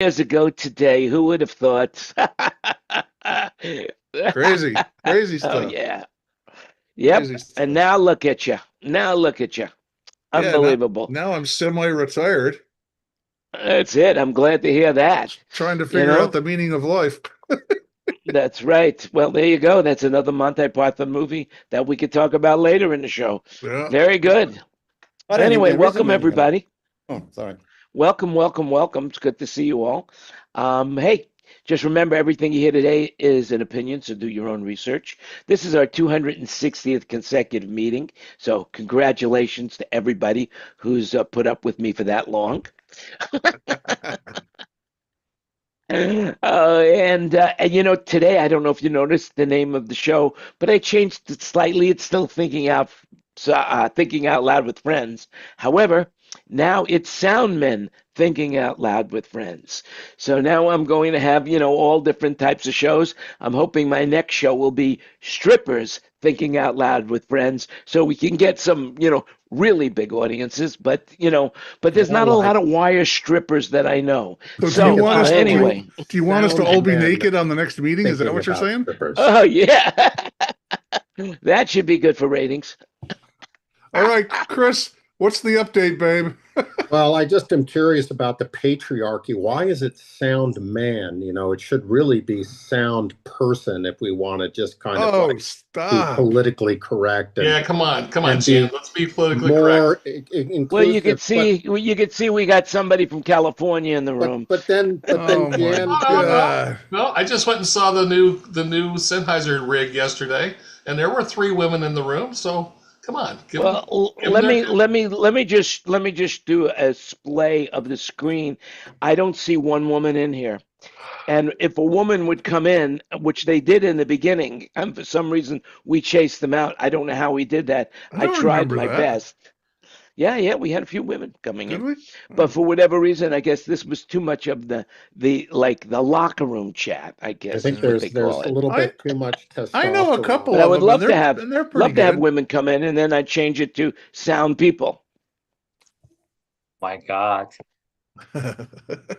Years ago today, who would have thought? Crazy, crazy Oh stuff. yeah. Yep. Crazy And stuff. now look at you. Now look at you. Yeah, now Unbelievable. now I'm semi-retired, That's it. I'm glad to hear that. trying to You figure out know, the meaning of life. that's right. Well, there you go. That's another Monty Python movie that we could talk about later in the show. Yeah. Very good. I didn't think Anyway, there is a welcome meaning of it. everybody. Oh, sorry. Welcome, welcome, welcome. It's good to see you all. Hey, just remember everything you hear today is an opinion, so do your own research. This is our 260th consecutive meeting, so congratulations to everybody who's put up with me for that long. And you know, today I don't know if you noticed the name of the show, but I changed it slightly. It's still thinking out loud with friends. However, now it's Soundmen thinking out loud with friends. So now I'm going to have, all different types of shows. I'm hoping my next show will be strippers thinking out loud with friends, so we can get some, really big audiences. But there's More not a lot like of wire strippers that I know. So do you So want us do more like anyway. you do you want us to all sound be men naked on the next meeting? Is that thinking what you're about saying? strippers. Oh yeah, that should be good for ratings. All right, Chris, what's the update, babe? Well, I just am curious about the patriarchy. Why is it sound man? It should really be sound person if we want to just kind of Oh, like be stop. politically correct Yeah, come on, and Jan. be Let's be politically correct. more Well, you could inclusive. But see you could see we got somebody from California in the but room. but then but Oh then my Jan, No, no, no, God. no. I just went and saw the new Sennheiser rig yesterday, and there were three women in the room. So come on, Well, give them their due. let me just do a display of the screen. I don't see one woman in here. And if a woman would come in, which they did in the beginning, and for some reason we chased them out. I don't know how we did that. I I don't tried remember my that. best. Yeah, yeah, we had a few women coming Did in. we? But Oh. for whatever reason, I guess this was too much of the locker room chat, I I guess think is what they there's call a it. little I bit too much I know a testosterone. couple But I of would them, and love to they're have and they're pretty love to have good. women come in, and then I'd change it to sound people. My God.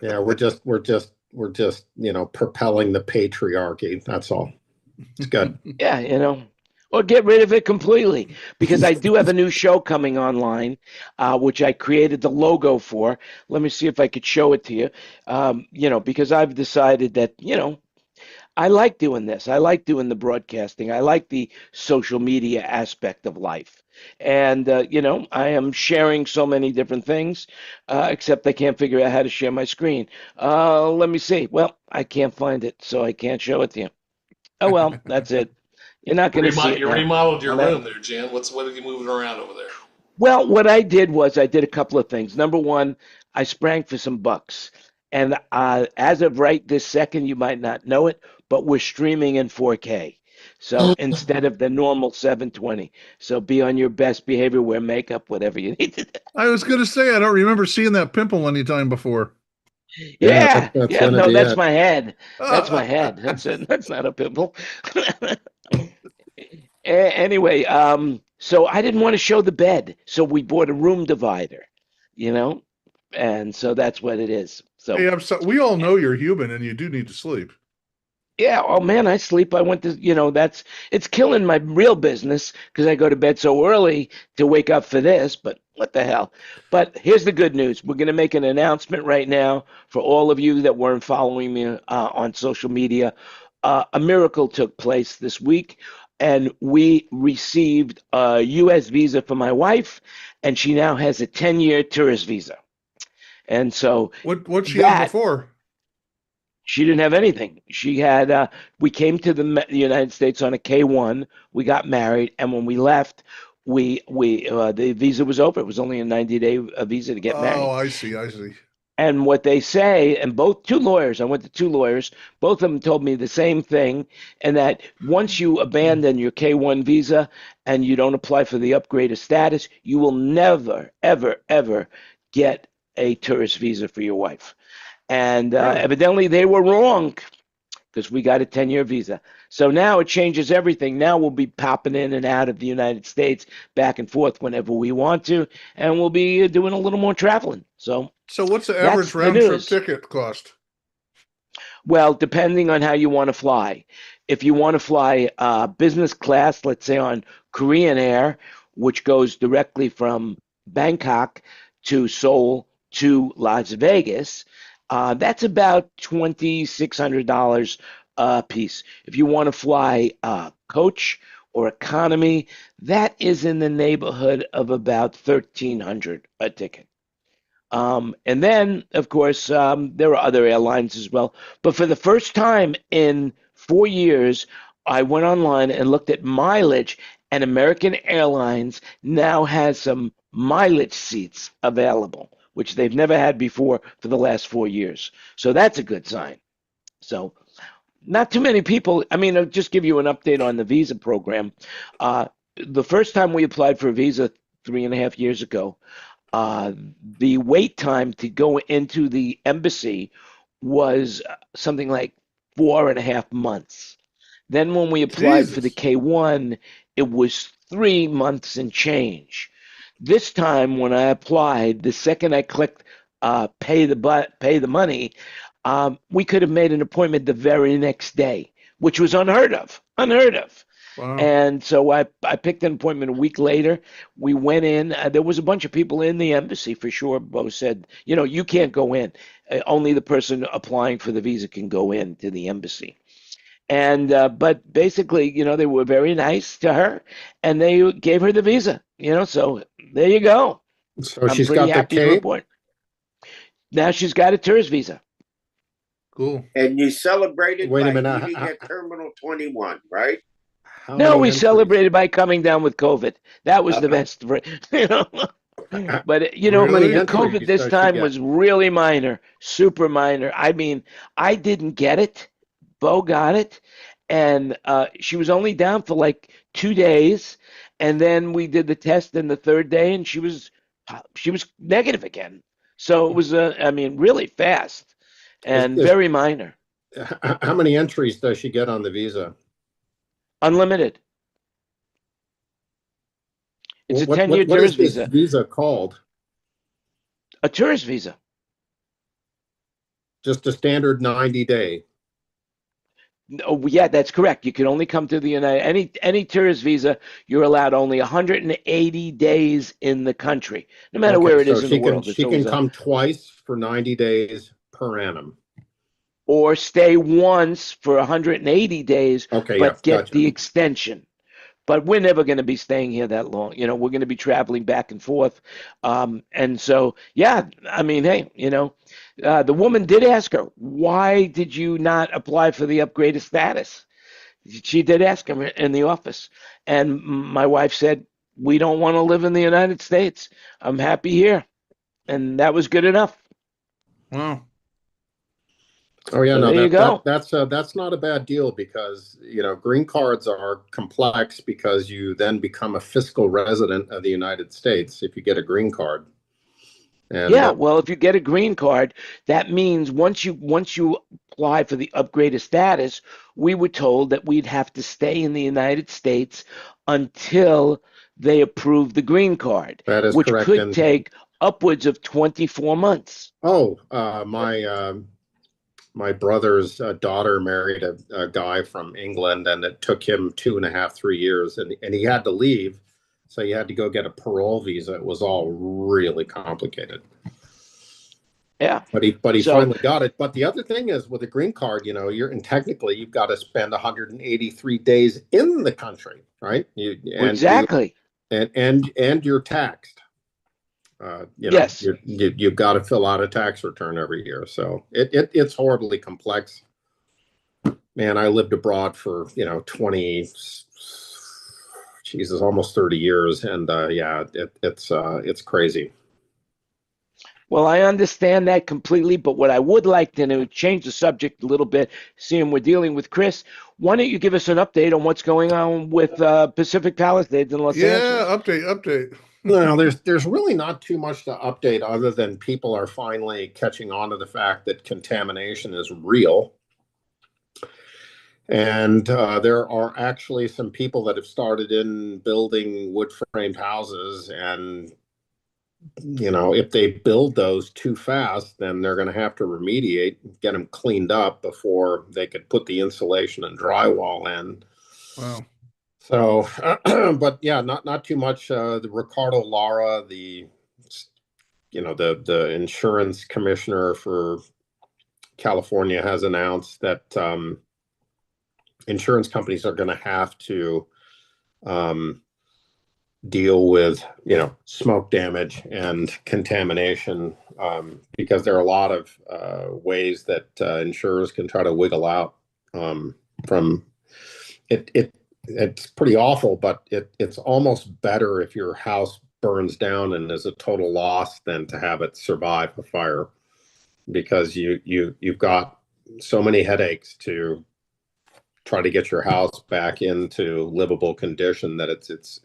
Yeah, we're just propelling the patriarchy. That's all. It's good. Yeah, or get rid of it completely. Because I do have a new show coming online, which I created the logo for. Let me see if I could show it to you. Because I've decided that, I like doing this. I like doing the broadcasting. I like the social media aspect of life. And, I am sharing so many different things, except I can't figure out how to share my screen. Let me see. Well, I can't find it, so I can't show it to you. Oh, well, that's it. You're not going to see it You now. remodeled your I'm at, room there, Jan. What are you moving around over there? well, what I did was I did a couple of things. Number one, I sprang for some bucks. And as of right this second, you might not know it, but we're streaming in 4K. So instead of the normal 720. So be on your best behavior, wear makeup, whatever you need to do. I was gonna say I don't remember seeing that pimple anytime before. Yeah, Yeah, that's yeah, gonna no, be that's it. my head. That's my head. That's it. That's not a pimple. Anyway, so I didn't want to show the bed, so we bought a room divider, you know, and so that's what it is. Hey, So I'm so we all know you're human and you do need to sleep. yeah, oh man, I sleep. I went to, it's killing my real business because I go to bed so early to wake up for this, but what the hell? But here's the good news. We're going to make an announcement right now for all of you that weren't following me on social media. A miracle took place this week, and we received a U.S. visa for my wife, and she now has a 10-year tourist visa. And so What she have that before? she didn't have anything. We came to the United States on a K-1. We got married, and when we left, the visa was over. It was only a 90-day visa to get Oh, married. I see, I see. And what they say, and both two lawyers, I went to two lawyers, both of them told me the same thing, and that once you abandon your K-1 visa and you don't apply for the upgraded status, you will never, ever, ever get a tourist visa for your wife. And Really? evidently they were wrong because we got a 10-year visa. So now it changes everything. Now we'll be popping in and out of the United States back and forth whenever we want to, and we'll be doing a little more traveling. So So what's the average that's the round trip news. ticket cost? Well, depending on how you want to fly. If you want to fly business class, let's say on Korean Air, which goes directly from Bangkok to Seoul to Las Vegas, that's about $2,600 a piece. If you want to fly coach or economy, that is in the neighborhood of about 1,300 a ticket. And then, of course, there are other airlines as well. But for the first time in 4 years, I went online and looked at mileage, and American Airlines now has some mileage seats available, which they've never had before for the last 4 years. So that's a good sign. So not too many people. I mean, I'll just give you an update on the visa program. Uh, the first time we applied for a visa 3.5 years ago, uh, the wait time to go into the embassy was something like 4.5 months. Then when we applied for the Jesus. K1, it was 3 months and change. This time when I applied, the second I clicked pay the money, we could have made an appointment the very next day, which was unheard of. Unheard of. Wow. And so I picked an appointment a week later. We went in. There was a bunch of people in the embassy for sure. Bo said, you can't go in. Only the person applying for the visa can go in to the embassy. And but basically, they were very nice to her, and they gave her the visa. So there you go. So I'm she's pretty got the happy to K. report. Now she's got a tourist visa. Cool. And you celebrated Wait a by minute. eating at Terminal 21, right? How No, many we entries? celebrated by coming down with COVID. That was the Okay. best. you know. But How many the Really? COVID entries this does she time get? was really minor, super minor. I mean, I didn't get it. Bo got it, and she was only down for like 2 days, and then we did the test in the third day, and she was negative again. So it was, I mean, really fast Is, and is very minor, how many entries does she get on the visa? unlimited. It's a What 10-year what is tourist this visa, visa called? a tourist visa. Just a standard 90-day. Oh, yeah, that's correct. You can only come to the United any tourist visa. You're allowed only 180 days in the country, no matter Okay, where it so is in the she can world. It's she can always come twice for 90 days per annum. or stay once for 180 days, Okay, yeah, but get gotcha. the extension. But we're never going to be staying here that long. We're going to be traveling back and forth. And so, yeah, I mean, hey, the woman did ask her, why did you not apply for the upgraded status? She did ask him in the office. And my wife said, we don't want to live in the United States. I'm happy here. And that was good enough. Wow. Oh yeah, So no, there you go. that's not a bad deal because green cards are complex because you then become a fiscal resident of the United States if you get a green card. And Yeah, well, if you get a green card, that means once you apply for the upgraded status, we were told that we'd have to stay in the United States until they approve the green card, that is which correct. could And take upwards of 24 months. my brother's daughter married a guy from England, and it took him 2.5, 3 years, and he had to leave, so he had to go get a parole visa. It was all really complicated. Yeah. But he So finally got it. But the other thing is with a green card, and technically you've got to spend 183 days in the country, right? exactly. And you're taxed. Yes. You've got to fill out a tax return every year. So it's horribly complex. Man, I lived abroad for 20, Jesus, almost 30 years, and yeah, it's crazy. Well, I understand that completely, but what I would like to do, change the subject a little bit, seeing we're dealing with Chris, why don't you give us an update on what's going on with Pacific Palisades in Los Yeah, Angeles? update. No, there's really not too much to update other than people are finally catching on to the fact that contamination is real. And there are actually some people that have started in building wood framed houses, and if they build those too fast, then they're going to have to remediate, get them cleaned up before they could put the insulation and drywall in. Wow. So, but yeah, not too much. The Ricardo Lara, the insurance commissioner for California, has announced that insurance companies are going to have to deal with smoke damage and contamination, because there are a lot of ways that insurers can try to wiggle out from it. It's pretty awful, but it's almost better if your house burns down and is a total loss than to have it survive a fire, because you've got so many headaches to try to get your house back into livable condition that it's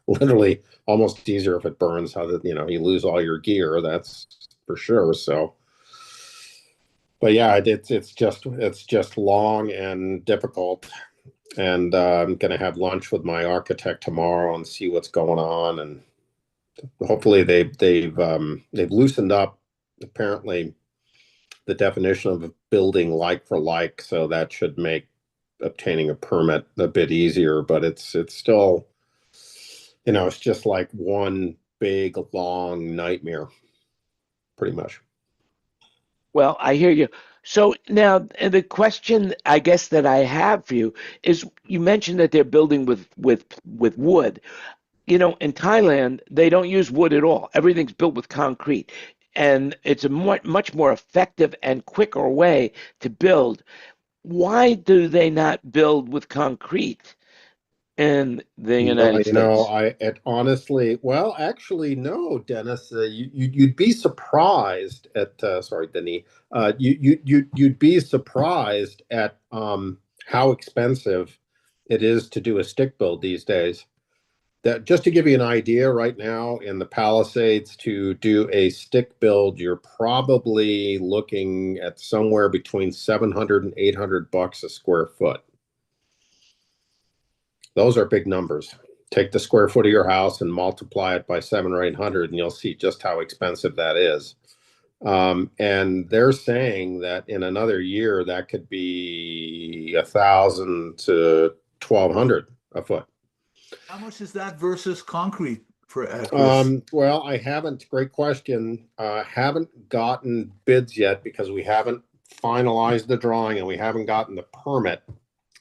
literally almost easier if it burns. How that you lose all your gear, that's for sure. So, but yeah, it's just long and difficult. And I'm going to have lunch with my architect tomorrow and see what's going on. And hopefully they've loosened up, apparently, the definition of a building like for like. So that should make obtaining a permit a bit easier. But it's still, it's just like one big long nightmare, pretty much. Well, I hear you. So now the question I guess that I have for you is, you mentioned that they're building with wood. In Thailand, they don't use wood at all. Everything's built with concrete. And it's a much more effective and quicker way to build. Why do they not build with concrete in the United States? Honestly, well, actually, no, Dennis. You'd be surprised at. Sorry, Denny. You'd be surprised at how expensive it is to do a stick build these days. That, just to give you an idea, right now in the Palisades, to do a stick build, you're probably looking at somewhere between $700 and $800 a square foot. Those are big numbers. Take the square foot of your house and multiply it by 700 or 800, and you'll see just how expensive that is. And they're saying that in another year, that could be $1,000 to $1,200 a foot. How much is that versus concrete for Chris? Well, I haven't. Great question. Haven't gotten bids yet because we haven't finalized the drawing and we haven't gotten the permit.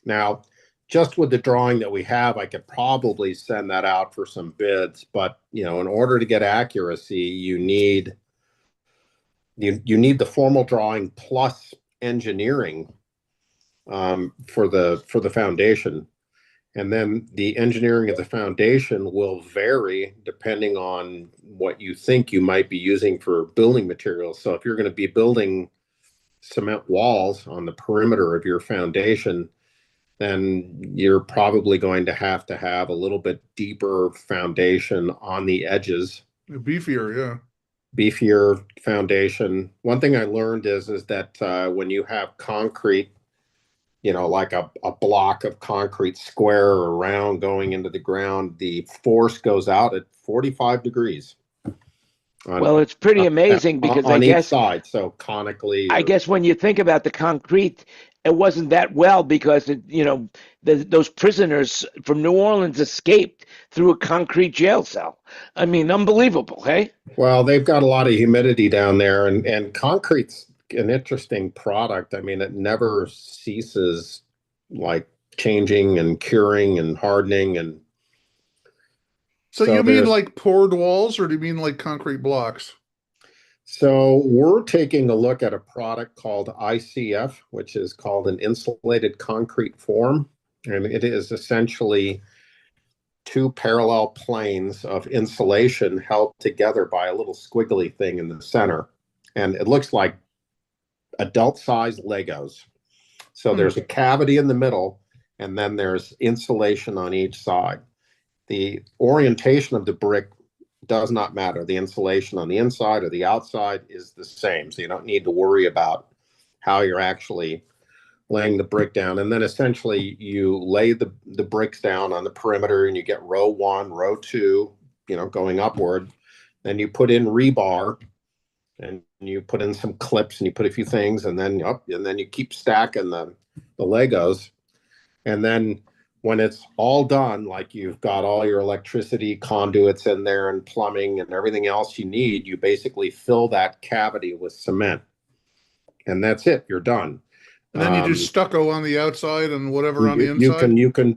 Now, just with the drawing that we have, I could probably send that out for some bids. But in order to get accuracy, you need the formal drawing plus engineering for the foundation. And then the engineering of the foundation will vary depending on what you think you might be using for building materials. So if you're going to be building cement walls on the perimeter of your foundation, then you're probably going to have a little bit deeper foundation on the edges. Beefier, yeah. Beefier foundation. One thing I learned is that when you have concrete, like a block of concrete, square or round, going into the ground, the force goes out at 45 degrees. Well, it's pretty amazing because on each side, so conically. I guess when you think about the concrete, it wasn't that well because those prisoners from New Orleans escaped through a concrete jail cell. I mean, unbelievable, hey? Well, they've got a lot of humidity down there, and concrete's an interesting product. I mean, it never ceases, like, changing and curing and hardening. And so you mean like poured walls, or do you mean like concrete blocks? So we're taking a look at a product called ICF, which is called an insulated concrete form. And it is essentially two parallel planes of insulation held together by a little squiggly thing in the center. And it looks like adult-sized Legos. So there's a cavity in the middle, and then there's insulation on each side. The orientation of the brick does not matter. The insulation on the inside or the outside is the same. So you don't need to worry about how you're actually laying the brick down. And then essentially you lay the bricks down on the perimeter, and you get row 1, row 2, going upward. then you put in rebar, and you put in some clips, and you put a few things, and then you keep stacking the Legos. And then when it's all done, like you've got all your electricity conduits in there and plumbing and everything else you need, you basically fill that cavity with cement. And that's it. You're done. And then you do stucco on the outside and whatever on the inside. You can.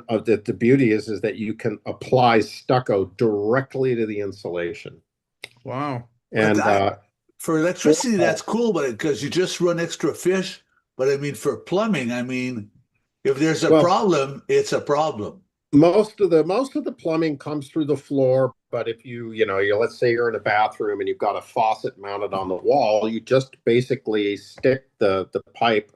The beauty is that you can apply stucco directly to the insulation. Wow. And for electricity, that's cool, but because you just run extra fish. But I mean, for plumbing, I mean, if there's a problem, it's a problem. Most of the plumbing comes through the floor, but if you let's say you're in a bathroom and you've got a faucet mounted on the wall, you just basically stick the pipe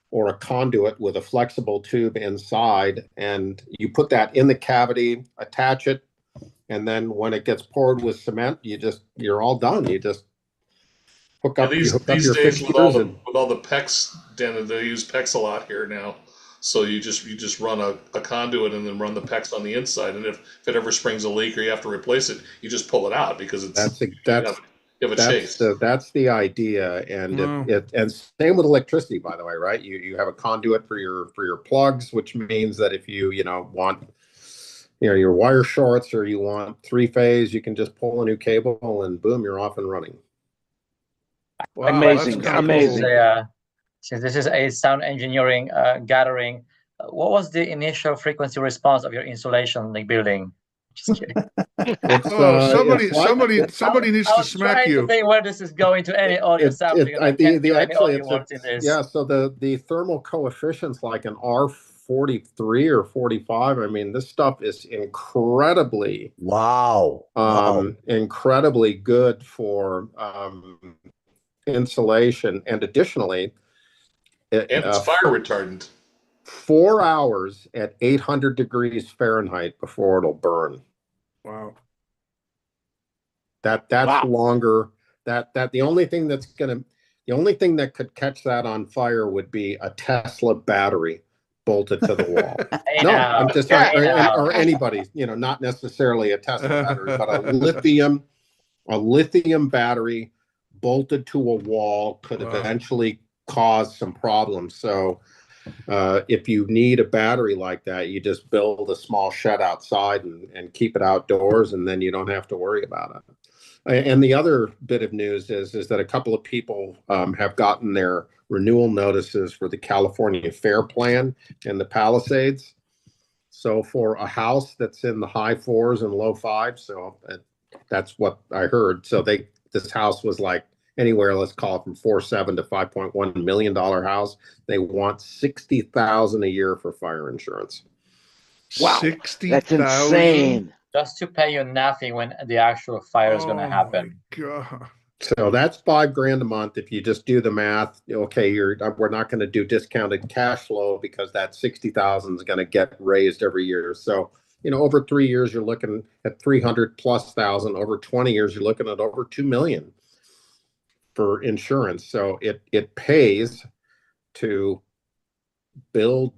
or a conduit with a flexible tube inside, and you put that in the cavity, attach it, and then when it gets poured with cement, you're all done. You just hook up. These days with all the PEX, Dan, they use PEX a lot here now. So you just run a conduit and then run the PEX on the inside, and if it ever springs a leak or you have to replace it, you just pull it out because that's the idea, and and same with electricity, by the way, right? You have a conduit for your plugs, which means that if you want your wire shorts or you want 3-phase, you can just pull a new cable and boom, you're off and running. Wow, amazing. Cool. Since this is a sound engineering gathering, what was the initial frequency response of your insulation building? Just kidding. Somebody needs to smack you. I think where this is going to any audio sampling. So the thermal coefficient's like an R43 or 45. I mean, this stuff is incredibly incredibly good for insulation, and additionally, it's fire retardant. 4 hours at 800 degrees Fahrenheit before it'll burn. Wow. That's longer. The only thing that could catch that on fire would be a Tesla battery bolted to the wall. I'm just or anybody, not necessarily a Tesla battery, but a lithium battery bolted to a wall could eventually cause some problems. So if you need a battery like that, you just build a small shed outside and keep it outdoors, and then you don't have to worry about it. And the other bit of news is that a couple of people have gotten their renewal notices for the California Fair Plan in the Palisades. So for a house that's in the high 4s and low 5s, so that's what I heard. So this house was like anywhere, let's call it from 4.7 to $5.1 million house. They want $60,000 a year for fire insurance. Wow, that's insane. Just to pay you nothing when the actual fire is going to happen. God. So that's $5,000 a month. If you just do the math, okay, we're not going to do discounted cash flow because that $60,000 is going to get raised every year. So over 3 years, you're looking at $300,000+. Over 20 years, you're looking at over $2 million for insurance. So it pays to build,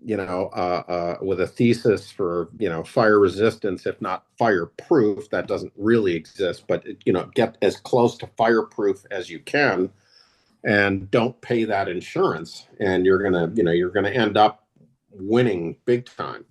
with a thesis for, fire resistance, if not fireproof. That doesn't really exist, but get as close to fireproof as you can, and don't pay that insurance, and you're gonna end up winning big time.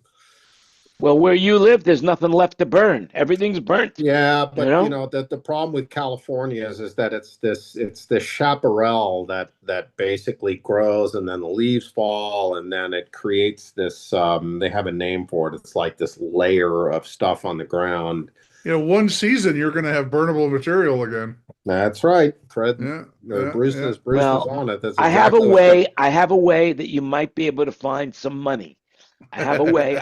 Well, where you live, there's nothing left to burn. Everything's burnt. Yeah, but the problem with California is that it's this chaparral that basically grows, and then the leaves fall, and then it creates this. They have a name for it. It's like this layer of stuff on the ground. One season you're going to have burnable material again. That's right, Fred. Bruce is on it. I have a way that you might be able to find some money. I have a way.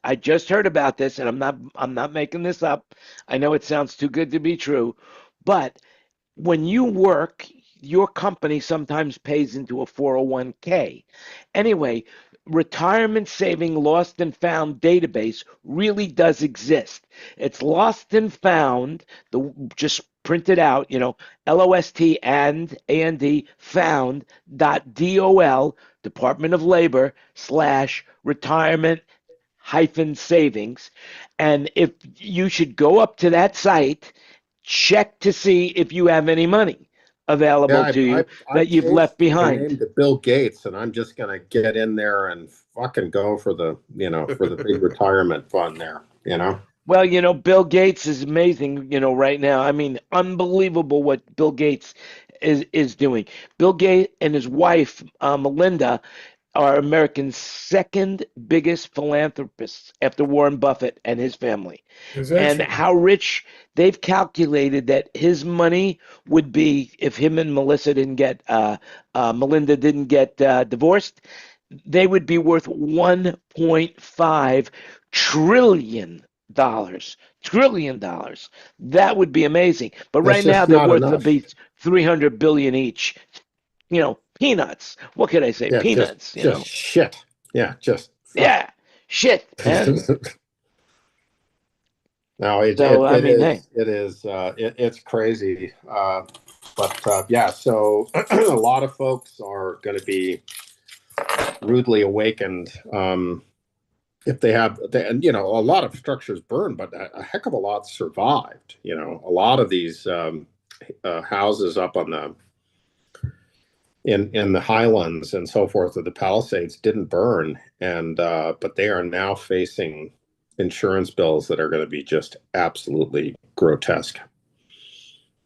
I just heard about this, and I'm not making this up. I know it sounds too good to be true, but when you work, your company sometimes pays into a 401k. Anyway, retirement saving lost and found database really does exist. It's lost and found, just print it out, LOST and AND found.dol, Department of Labor /retirement savings. And if you should go up to that site, check to see if you have any money available to you that you've left behind. My name to Bill Gates, and I'm just going to get in there and fucking go for the, for the big retirement fund there, Well, Bill Gates is amazing, right now. I mean, unbelievable what Bill Gates is doing. Bill Gates and his wife, Melinda, are America's second biggest philanthropists after Warren Buffett and his family. And how rich they've calculated that his money would be if him and Melinda didn't get divorced, they would be worth $1.5 trillion. That would be amazing. But right now they're worth at least $300 billion each. Peanuts. What could I say? Yeah, Peanuts. Just shit. Yeah, shit. Man. No, it's crazy. So a lot of folks are going to be rudely awakened. If they have, a lot of structures burned, but a heck of a lot survived. A lot of these houses up on the in the highlands and so forth of the Palisades didn't burn, and but they are now facing insurance bills that are going to be just absolutely grotesque.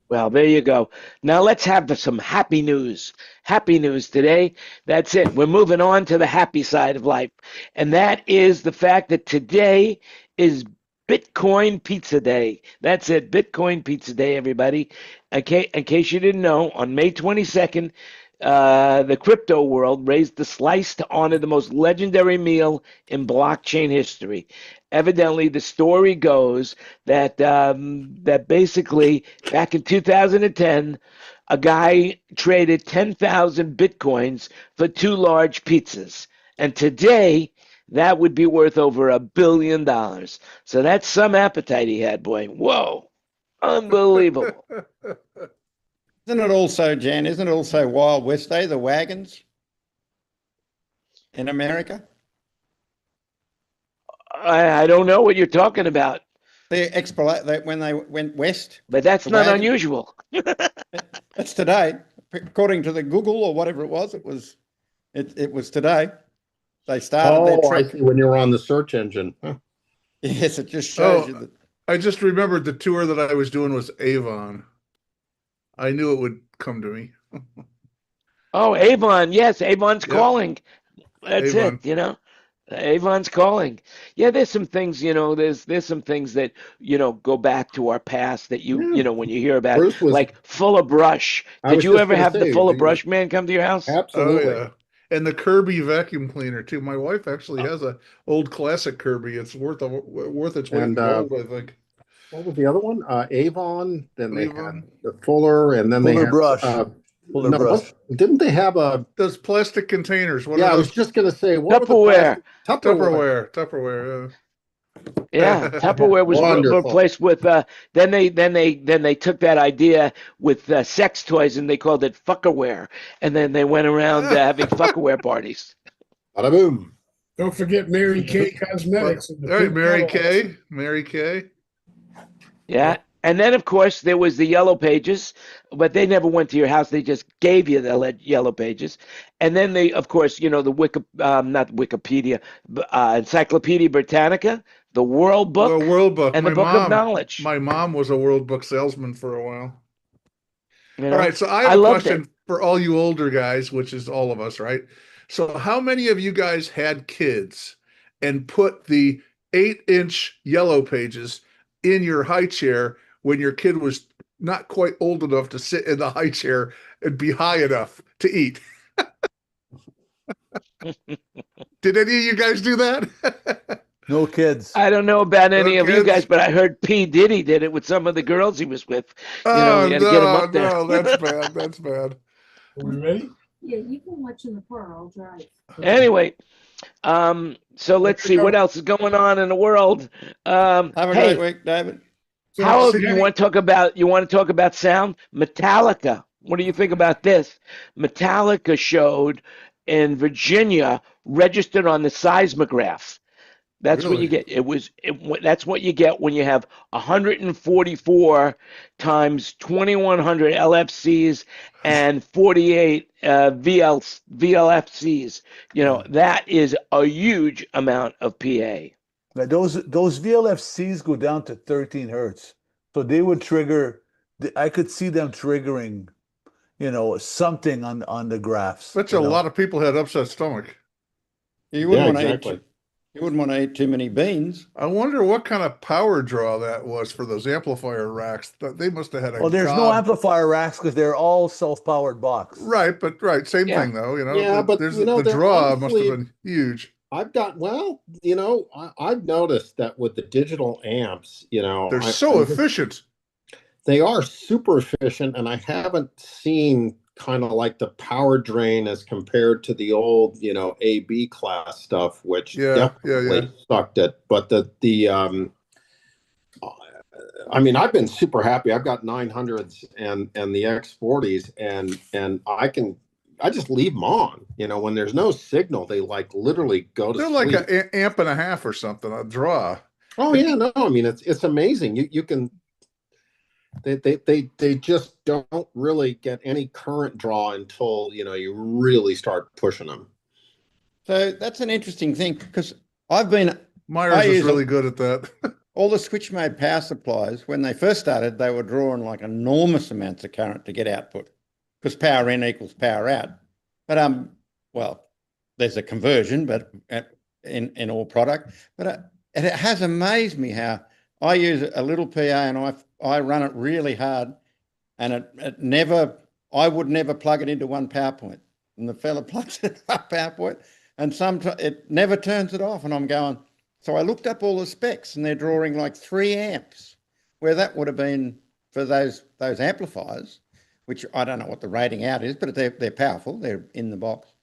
Well, there you go. Now let's have some happy news. Happy news today. That's it. We're moving on to the happy side of life. And that is the fact that today is Bitcoin Pizza Day. That's it. Bitcoin Pizza Day, everybody. Okay, in case you didn't know, on May 22nd, the crypto world raised the slice to honor the most legendary meal in blockchain history. Evidently, the story goes that that basically back in 2010, a guy traded 10,000 bitcoins for 2 large pizzas, and today that would be worth over $1 billion. So that's some appetite he had, boy. Whoa, unbelievable. Isn't it also, Jan? Isn't it also Wild West Day, the wagons in America? I don't know what you're talking about. When they went west. But that's not unusual. That's today, according to the Google or whatever it was. It was today. They started their trip. I see, when you were on the search engine. Huh. Yes, it just shows you that. I just remembered the tour that I was doing was Avon. I knew it would come to me. Oh, Avon. Yes, Avon's calling. That's Avon. It, Avon's calling. Yeah, there's some things, there's some things that, go back to our past that when you hear about it, like Full of Brush. Did you ever have the Full of Brush man come to your house? Absolutely. Oh, yeah. And the Kirby vacuum cleaner too. My wife actually has a old classic Kirby. It's worth its weight in gold, I think. What was the other one? Avon. Then they had the Fuller, and then Fuller they had Brush. Fuller Brush. Didn't they have those plastic containers? I was just going to say Tupperware. Tupperware. Yeah, Tupperware was replaced with. Then they took that idea with sex toys and they called it fuckerware, and then they went around having fuckerware parties. Bada boom! Don't forget Mary Kay Cosmetics. All right, Mary Kay. Yeah. And then, of course, there was the Yellow Pages, but they never went to your house. They just gave you the Yellow Pages. And then they, of course, the not Wikipedia, Encyclopedia Britannica, the World Book, and the Book of Knowledge. My mom was a World Book salesman for a while. All right, so I have a question for all you older guys, which is all of us, right? So how many of you guys had kids and put the 8-inch Yellow Pages in your high chair when your kid was not quite old enough to sit in the high chair and be high enough to eat? Did any of you guys do that? No kids. I don't know about any of you guys, but I heard P. Diddy did it with some of the girls he was with. No, that's bad. That's bad. Are we ready? Yeah, you can watch in the car. I'll drive. Anyway, so let's see what else is going on in the world. Have a great week, David. How you want to talk about sound? Metallica. What do you think about this? Metallica showed in Virginia, registered on the seismograph. That's what you get. That's what you get when you have 144 times 2100 LFCs and 48 VLFCs. That is a huge amount of PA. Now those VLFCs go down to 13 hertz, so they would trigger. I could see them triggering, something on the graphs. Such a lot of people had upset stomach. You wouldn't want to eat. You wouldn't want to eat too many beans. I wonder what kind of power draw that was for those amplifier racks. They must have had a. Well, there's no amplifier racks because they're all self-powered box. Right, same thing though. Yeah, but the draw must have been huge. I've noticed that with the digital amps, they're so efficient. They are super efficient, and I haven't seen kind of like the power drain as compared to the old, AB class stuff, which definitely sucked it. But I've been super happy. I've got 900s and the X40s, and I just leave them on. When there's no signal, they literally go to sleep. They're like an amp and a half or something, a draw. Oh yeah, no, it's amazing. You can. They just don't really get any current draw until you really start pushing them. So that's an interesting thing because Myers is really good at that. All the switch mode power supplies, when they first started, they were drawing like enormous amounts of current to get output because power in equals power out. But there's a conversion, but in all product. But it has amazed me how I use a little PA and I run it really hard, and I would never plug it into one PowerPoint. And the fella plugs it up PowerPoint, and sometimes it never turns it off. And I'm going, so I looked up all the specs, and they're drawing like 3 amps, where that would have been for those amplifiers, which I don't know what the rating out is, but they're powerful. They're in the box.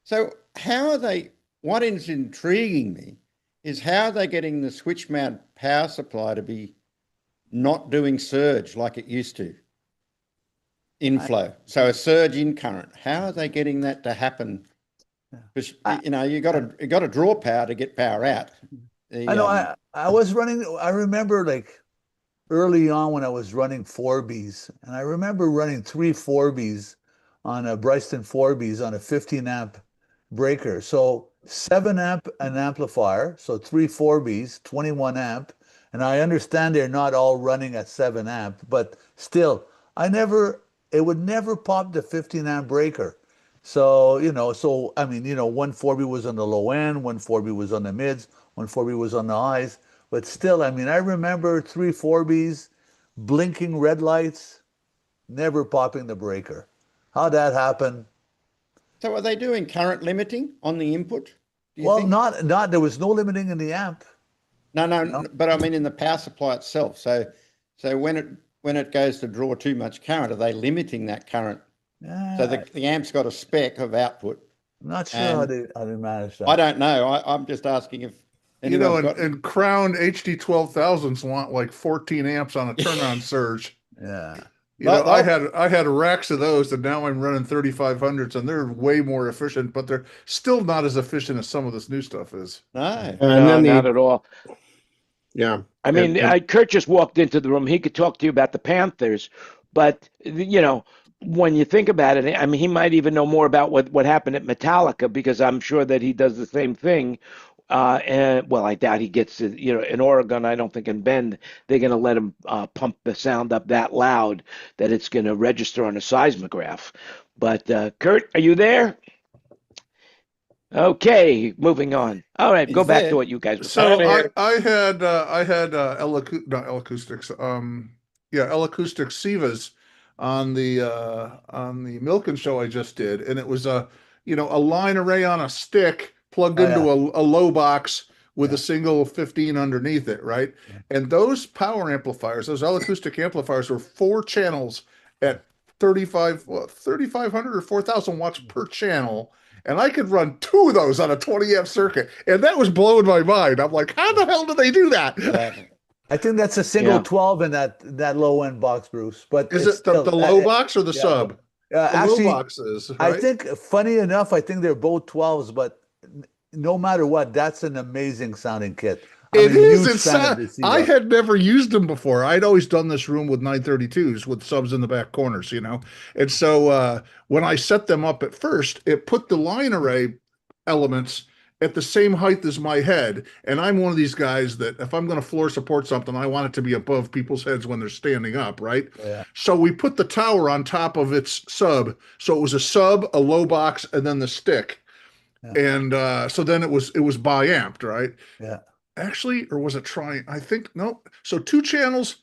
So how are they? What is intriguing me is how are they getting the switch mount power supply to be not doing surge like it used to, inflow. So a surge in current. How are they getting that to happen? Because you got to draw power to get power out. I know. I was running. I remember early on when I was running 4Bs, and I remember running 3 4Bs on a Bryston 4Bs on a 15 amp breaker. So 7 amp an amplifier, so 3 4Bs, 21 amp. And I understand they're not all running at 7 amp, but still, it would never pop the 15 amp breaker. So, one 4B was on the low end, one 4B was on the mids, one 4B was on the highs. But still, I remember 3 4Bs, blinking red lights, never popping the breaker. How'd that happen? So are they doing current limiting on the input? Well, not, there was no limiting in the amp. No, but in the power supply itself. So when it goes to draw too much current, are they limiting that current? So the amp's got a spec of output. I'm not sure how they manage that. I don't know. I'm just asking if and Crown HD 12,000s want like 14 amps on a turn-on surge. Yeah. I had racks of those, and now I'm running 3500s, and they're way more efficient, but they're still not as efficient as some of this new stuff is. No, not at all. Yeah. Kurt just walked into the room. He could talk to you about the Panthers, but when you think about it, he might even know more about what happened at Metallica, because I'm sure that he does the same thing. I doubt he gets it. In Oregon, I don't think in Bend they're going to let him pump the sound up that loud that it's going to register on a seismograph. But Kurt, are you there? Okay, moving on. All right, go back to what you guys were saying. So I had L-Acoustic Sivas on the Milken show I just did, and it was a line array on a stick plugged into a low box with a single 15 underneath it, right? Yeah. And those power amplifiers, those L-Acoustic amplifiers, were 4 channels at 3,500 or 4,000 watts per channel. And I could run 2 of those on a 20 amp circuit. And that was blowing my mind. I'm like, how the hell do they do that? I think that's a single 12 in that low end box, Bruce. But is it the low box or the sub? Actually, low boxes, right? I think, funny enough, I think they're both 12s, but no matter what, that's an amazing sounding kit. It is. I had never used them before. I'd always done this room with 932s with subs in the back corners, you know. And so when I set them up at first, it put the line array elements at the same height as my head. And I'm one of these guys that if I'm going to floor support something, I want it to be above people's heads when they're standing up, right? Yeah. So we put the tower on top of its sub. So it was a sub, a low box, and then the stick. Yeah. And so then it was bi-amped, right? Yeah. Actually, or was it trying? I think no. So two channels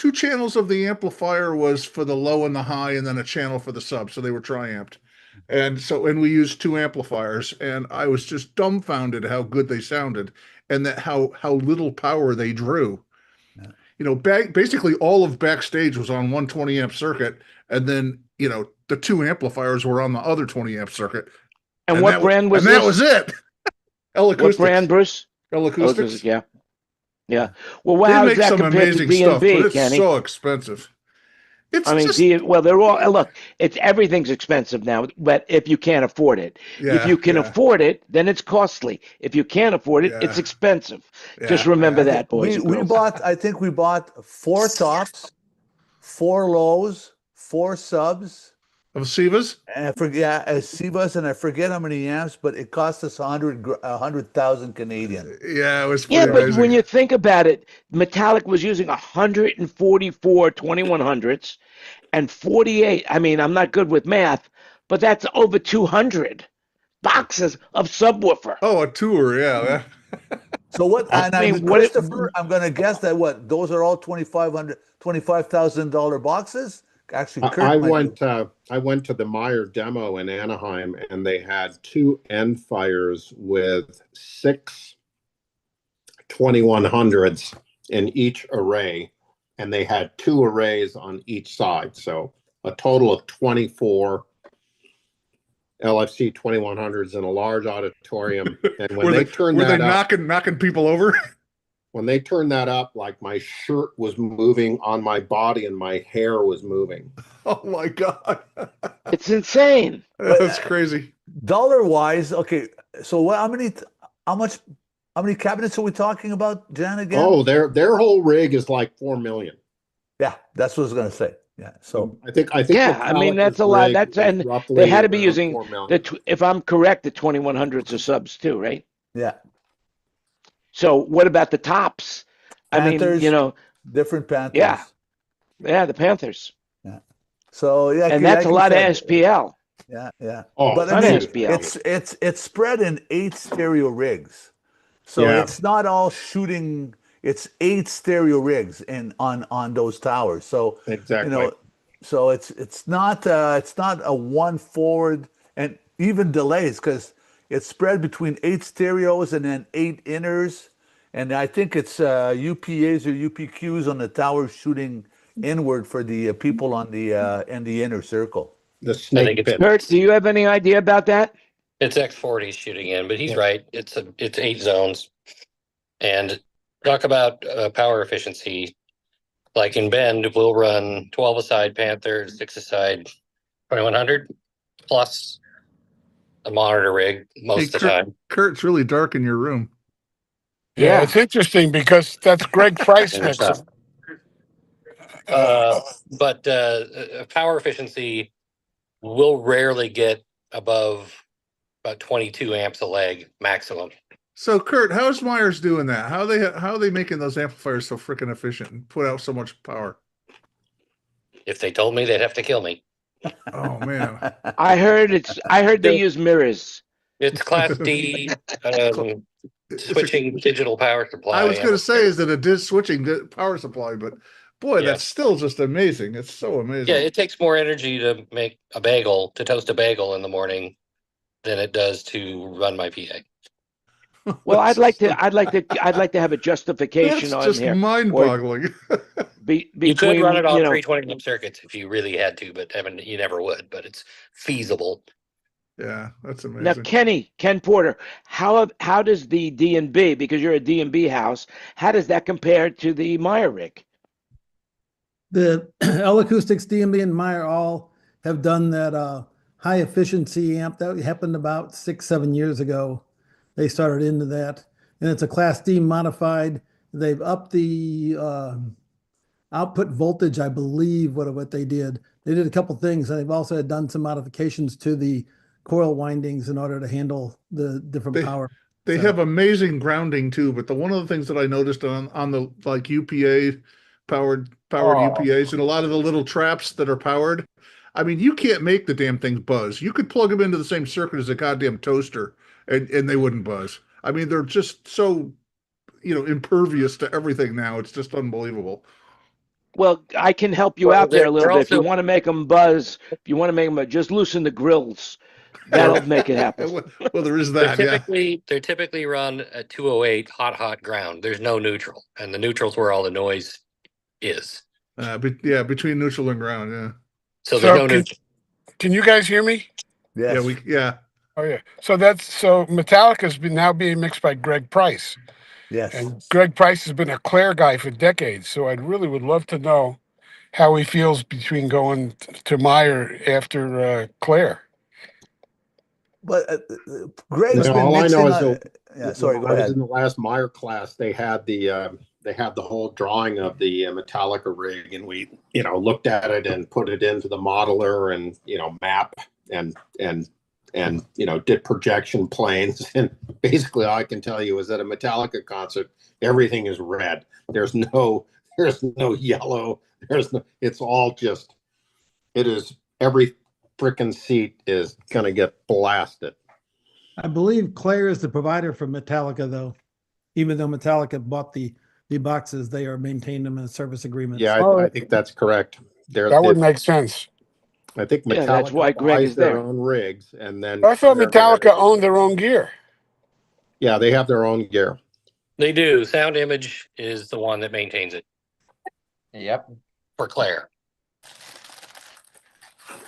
of the amplifier was for the low and the high, and then a channel for the sub. So they were tri-amped. And we used two amplifiers, and I was just dumbfounded how good they sounded, and that how little power they drew. Yeah. You know, basically all of backstage was on 120 amp circuit, and then you know the two amplifiers were on the other 20 amp circuit. And what brand was this? And that was it. What brand, Bruce? Acoustics. Yeah. Well, how does that compare to D&B, but it's Kenny? so expensive. They're all look. Everything's expensive now, but if you can't afford it, if you can afford it, then it's costly. If you can't afford it, it's expensive. Just remember that, boys. I think we bought 4 tops, 4 lows, 4 subs. Of Sivas? Sivas, and I forget how many amps, but it cost us 100,000 Canadian. Yeah, it was pretty amazing. But when you think about it, Metallic was using 144 2100s and 48. I mean, I'm not good with math, but that's over 200 boxes of subwoofer. Oh, a tour, yeah. So what? Christopher, I'm going to guess that those are all $25,000 boxes. Actually, I went to the Meyer demo in Anaheim, and they had 2 end fires with 6 2100s in each array, and they had 2 arrays on each side, so a total of 24 LFC 2100s in a large auditorium. And when they turned that up, knocking people over. When they turned that up, like my shirt was moving on my body and my hair was moving. Oh my God. It's insane. That's crazy. Dollar-wise, okay. So how many cabinets are we talking about, Jan, again? Oh, their whole rig is like 4 million. Yeah, that's what I was going to say. Yeah. So I think yeah, I mean that's a lot. That's and they had to be using if I'm correct, the 2100s are subs too, right? Yeah. So what about the tops? Panthers, I mean, different Panthers. Yeah, the Panthers. Yeah. So yeah, and that's a lot of SPL. Yeah. Oh, but I mean, it's spread in 8 stereo rigs, so it's not all shooting. It's 8 stereo rigs on those towers. So exactly, you know, so it's not a one forward, and even delays because it's spread between 8 stereos and then 8 inners, and I think it's UPAs or UPQs on the tower shooting inward for the people on the in the inner circle. The snake pit. Kurt, do you have any idea about that? It's X40 shooting in, but he's right. It's 8 zones, and talk about power efficiency. Like in Bend, we'll run 12 aside Panthers, 6 aside 2100 plus a monitor rig most of the time. Kurt, it's really dark in your room. Yeah, it's interesting because that's Greg Price mixing. But power efficiency will rarely get above about 22 amps a leg maximum. So Kurt, how's Myers doing that? How are they making those amplifiers so freaking efficient and put out so much power? If they told me, they'd have to kill me. Oh man. I heard they use mirrors. It's Class D switching digital power supply. I was going to say is that it is switching power supply, but boy, that's still just amazing. It's so amazing. Yeah, it takes more energy to make a bagel, to toast a bagel in the morning than it does to run my PA. Well, I'd like to have a justification on just here. Mind-boggling. You could run it on 320 amp circuits if you really had to, but I mean, you never would. But it's feasible. Yeah, that's amazing. Now, Ken Porter, how does the D&B, because you're a D&B house, how does that compare to the Meyer rig? The L Acoustics, D&B, and Meyer all have done that high efficiency amp that happened about 6-7 years ago. they started into that. And it's a Class D modified. They've upped the output voltage, I believe, what they did. They did a couple things, and they've also done some modifications to the coil windings in order to handle the different power. They have amazing grounding too, but one of the things that I noticed on the like UPA powered UPAs and a lot of the little traps that are powered, I mean, you can't make the damn things buzz. You could plug them into the same circuit as a goddamn toaster and they wouldn't buzz. I mean, they're just so, impervious to everything now. It's just unbelievable. Well, I can help you out there a little bit. If you want to make them buzz, just loosen the grills. That'll make it happen. Well, there is that. They're typically run at 208 hot ground. There's no neutral, and the neutral's where all the noise is. Between neutral and ground. Yeah. So there's no neutral. Can you guys hear me? Yes. Yeah. Oh yeah. So Metallica's now being mixed by Greg Price. Yes. And Greg Price has been a Claire guy for decades. So I really would love to know how he feels between going to Meyer after Claire. But Greg's been all mixing. I know is Go ahead. I was in the last Meyer class. They had the whole drawing of the Metallica rig, and we looked at it and put it into the modeler and map and did projection planes. And basically, all I can tell you is that a Metallica concert, everything is red. There's no yellow. It's all just. It is every frickin' seat is gonna get blasted. I believe Claire is the provider for Metallica, though. Even though Metallica bought the boxes, they are maintaining them in service agreements. Yeah, I think that's correct. That would make sense. I think Metallica that's why Greg buys is their there. own rigs, and then I thought Metallica owned their own gear. Yeah, they have their own gear. They do. Sound Image is the one that maintains it. Yep. For Claire.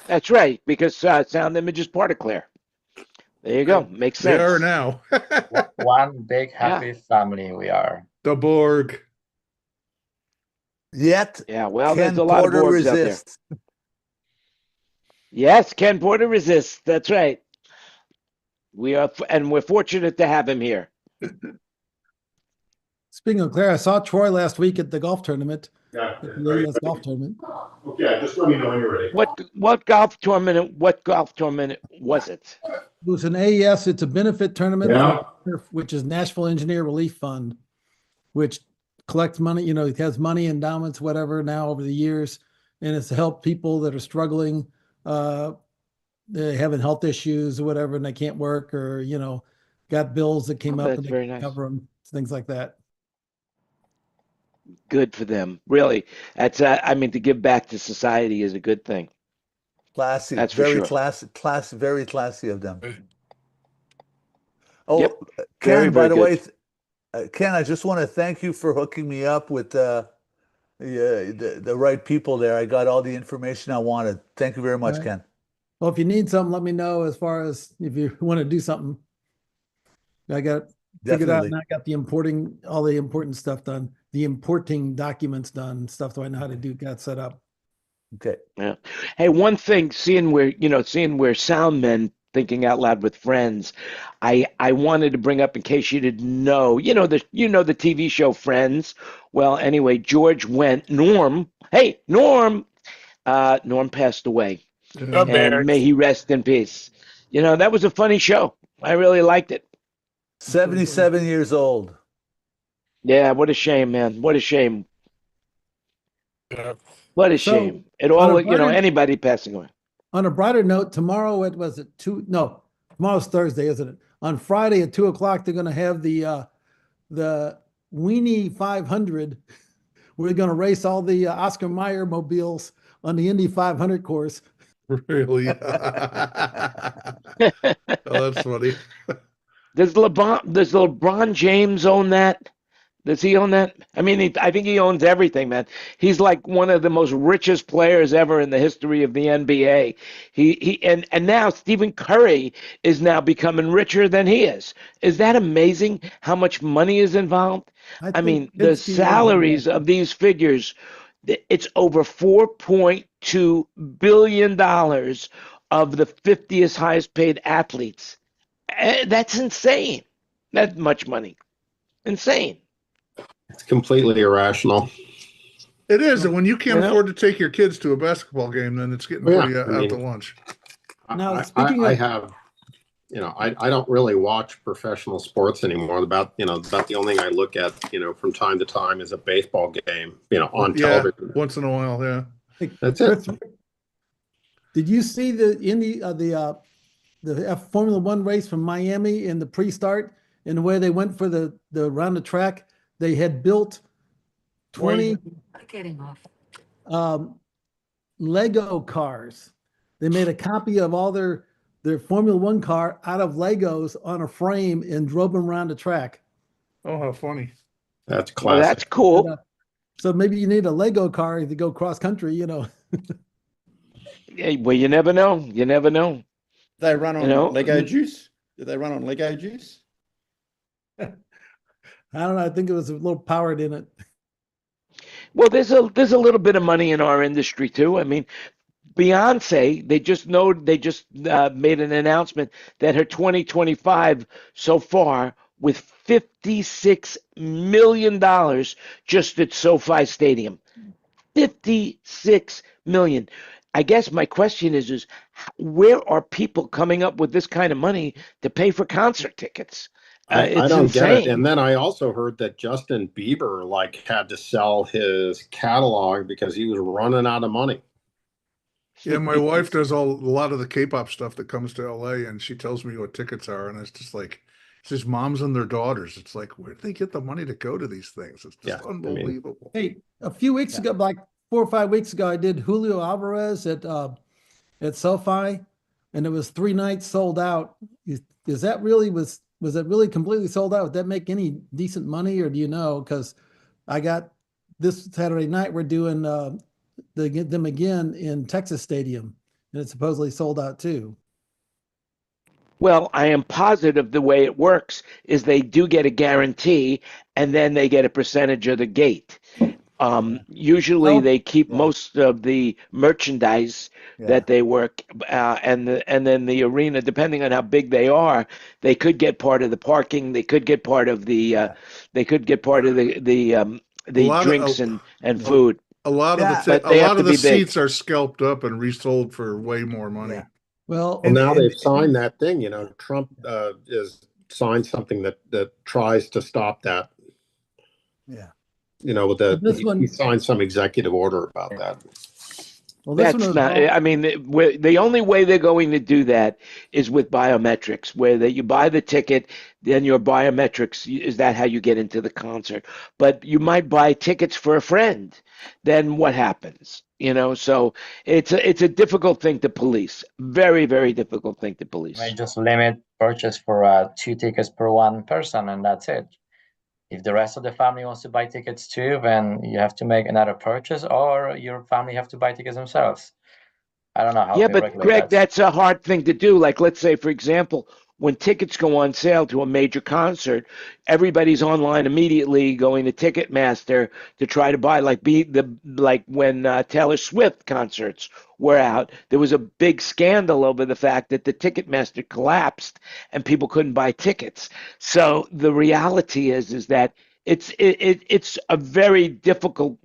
That's right, because Sound Image is part of Claire. There you go. Makes sense. They are now. One big happy family we are. The Borg. Yet. Yeah, well, Ken there's a lot Porter of Borgs resists. out there. Yes, Ken Porter resists. That's right. We're fortunate to have him here. Speaking of Claire, I saw Troy last week at the golf tournament. Yeah, the US golf tournament. Okay, just let me know when you're ready. What golf tournament was it? It was an AES. It's a benefit tournament, Yeah. which is Nashville Engineer Relief Fund, which collects money. It has money, endowments, whatever, now over the years, and it's to help people that are struggling, they're having health issues or whatever, and they can't work, or got bills that came up and they very can't nice. cover them, things like that. Good for them. Really, that's to give back to society is a good thing. Classy. That's for very sure. very classy of them. Oh, Yep. Ken, by the good. way, Ken, I just want to thank you for hooking me up with the right people there. I got all the information I wanted. Thank you very much, Right. Ken. Well, if you need something, let me know. As far as if you want to do something, I got figured out, Definitely. and I got all the important stuff done, the importing documents done, stuff that I know how to do, got set up. Okay. Yeah. Hey, one thing, seeing we're Soundmen thinking out loud with friends, I wanted to bring up in case you didn't know, the TV show Friends. Well, anyway, Norm passed away. And may he rest in peace. That was a funny show. I really liked it. 77 years old. Yeah, what a shame, man. What a shame. Yeah. What a So, shame. It all, on a brighter- anybody passing away. On a brighter note, tomorrow tomorrow's Thursday, isn't it? On Friday at 2:00, they're going to have the Weenie 500. We're going to race all the Oscar Mayer mobiles on the Indy 500 course. Really? Oh, that's funny. Does LeBron James own that? Does he own that? I mean, I think he owns everything, man. He's like one of the most richest players ever in the history of the NBA. And now Stephen Curry is now becoming richer than he is. Is that amazing? How much money is involved? I mean, the salaries of these figures, it's over $4.2 billion of the 50th highest paid athletes. That's insane. That much money. Insane. It's completely irrational. It is, and when you can't You know? afford to take your kids to a basketball game, then it's getting Yeah, pretty I out mean, to lunch. Now, speaking I of, have, I don't really watch professional sports anymore. About the only thing I look at, from time to time is a baseball game, on television. Once in a while, yeah. hey, That's Chris, it. did you see the Formula One race from Miami in the pre-start and where they went for the around the track? They had built 20 Getting off. Lego cars. They made a copy of all their Formula One car out of Legos on a frame and drove them around the track. Oh, how funny. That's classic. Well, that's cool. So maybe you need a Lego car to go cross country, Yeah, well, you never know. You never know. They run on Lego juice? Do they run on Lego juice? I don't know. I think it was a little powered in it. Well, there's a little bit of money in our industry too. I mean, Beyonce, they just made an announcement that her 2025 so far with $56 million just at SoFi Stadium. 56 million. I guess my question is where are people coming up with this kind of money to pay for concert tickets? I It's don't get it. insane. And then I also heard that Justin Bieber had to sell his catalog because he was running out of money. Yeah, my wife does a lot of the K-pop stuff that comes to LA, and she tells me what tickets are, and it's just like, it's just moms and their daughters. It's like, where do they get the money to go to these things? It's just unbelievable. Hey, a few weeks ago, like 4 or 5 weeks ago, I did Julio Alvarez at SoFi, and it was 3 nights sold out. Is that really was it really completely sold out? Would that make any decent money, or do you know? Because I got this Saturday night, we're doing them again in Texas Stadium, and it's supposedly sold out too. Well, I am positive the way it works is they do get a guarantee, and then they get a percentage of the gate. Usually they keep most of the merchandise that they work, and then the arena, depending on how big they are, they could get part of the parking. They could get part of the drinks and food. A lot of the seats are scalped up and resold for way more money. Yeah. Well, now they've signed that thing. Trump is signed something that tries to stop that. Yeah. He signed some executive order about that. Well, that's not. I mean, the only way they're going to do that is with biometrics, where you buy the ticket, then your biometrics is that how you get into the concert. But you might buy tickets for a friend, then what happens? So it's a difficult thing to police. Very, very difficult thing to police. I just limit purchase for 2 tickets per one person, and that's it. If the rest of the family wants to buy tickets too, then you have to make another purchase, or your family have to buy tickets themselves. I don't know how. Yeah, but Greg, that's a hard thing to do. Like, let's say, for example, when tickets go on sale to a major concert, everybody's online immediately going to Ticketmaster to try to buy. Like when Taylor Swift concerts were out, there was a big scandal over the fact that the Ticketmaster collapsed and people couldn't buy tickets. So the reality is that it's a very difficult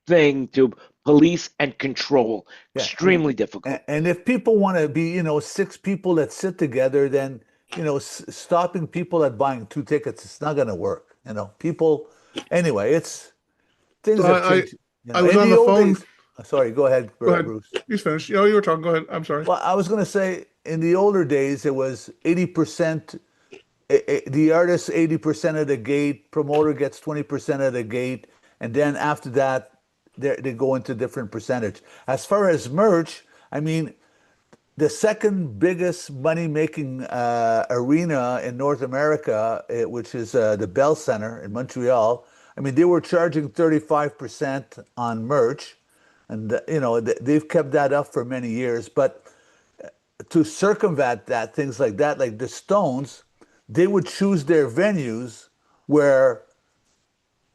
thing to police and control. Extremely difficult. And if people want to be, 6 people that sit together, then stopping people at buying 2 tickets, it's not going to work. People. Anyway, things have changed. I was on the phone. Sorry, go ahead, Bruce. You finished. You were talking. Go ahead. I'm sorry. Well, I was going to say, in the older days, it was 80%. The artist 80% of the gate, promoter gets 20% of the gate, and then after that, they go into different percentage. As far as merch, I mean, the second biggest money-making arena in North America, which is the Bell Center in Montreal, I mean, they were charging 35% on merch, and they've kept that up for many years. But to circumvent that, things like that, like the Stones, they would choose their venues where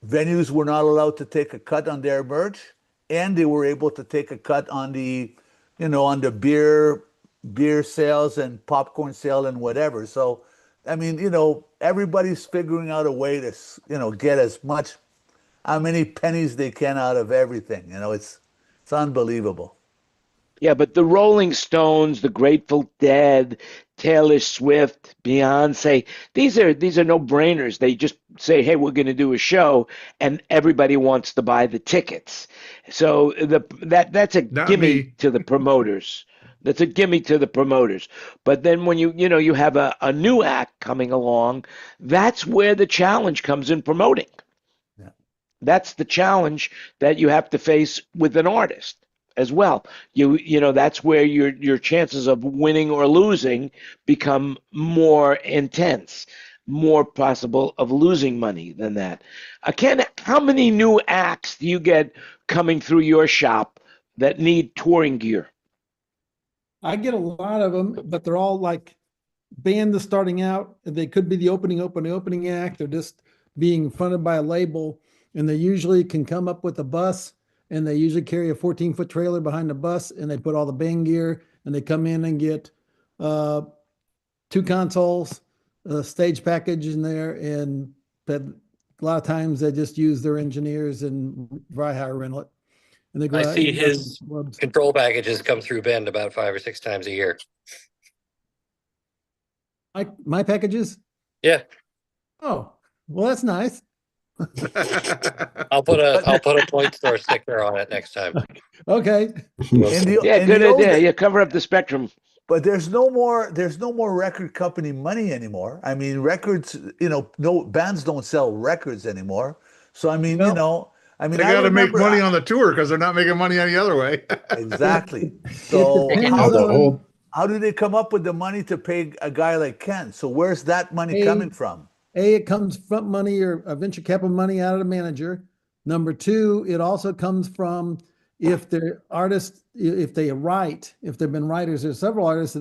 venues were not allowed to take a cut on their merch, and they were able to take a cut on the, on the beer sales and popcorn sale and whatever. So I mean, everybody's figuring out a way to, get how many pennies they can out of everything. It's unbelievable. Yeah, but the Rolling Stones, the Grateful Dead, Taylor Swift, Beyonce, these are no-brainers. They just say, "Hey, we're going to do a show," and everybody wants to buy the tickets. So that's a Not gimme me. to the promoters. That's a gimme to the promoters. But then when you have a new act coming along, that's where the challenge comes in promoting. Yeah. That's the challenge that you have to face with an artist as well. That's where your chances of winning or losing become more intense, more possible of losing money than that. Ken, how many new acts do you get coming through your shop that need touring gear? I get a lot of them, but they're all like band that's starting out. They could be the opening act. They're just being funded by a label, and they usually can come up with a bus, and they usually carry a 14-foot trailer behind the bus, and they put all the band gear, and they come in and get 2 consoles, a stage package in there, and that a lot of times they just use their engineers and dry hire rental it. And they go I out see and his clubs. control packages come through Bend about 5 or 6 times a year. My packages? Yeah. Oh, well, that's nice. I'll put a point store sticker on it next time. Okay. Yeah, good idea. You cover up the spectrum. But there's no more record company money anymore. I mean, records, no bands don't sell records anymore. So I mean, they got to make money on the tour because they're not making money any other way. Exactly. So depends how do they come up with the money to pay a guy like Ken? So where's that money coming from? It comes from money or venture capital money out of the manager. Number 2, it also comes from if they're artists, if they've been writers. There's several artists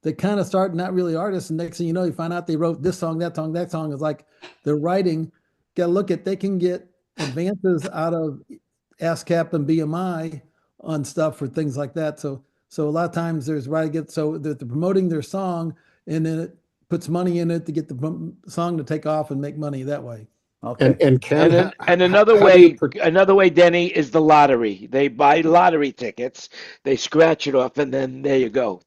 that kind of start not really artists, and next thing you know, you find out they wrote this song, that song, that song. Is like they're writing. Got to look at, they can get advances out of ASCAP and BMI on stuff for things like that. So a lot of times there's so they're promoting their song, and then it puts money in it to get the song to take off and make money that way. Okay. And Ken, another way, Denny, is the lottery. They buy lottery tickets, they scratch it off, and then there you go.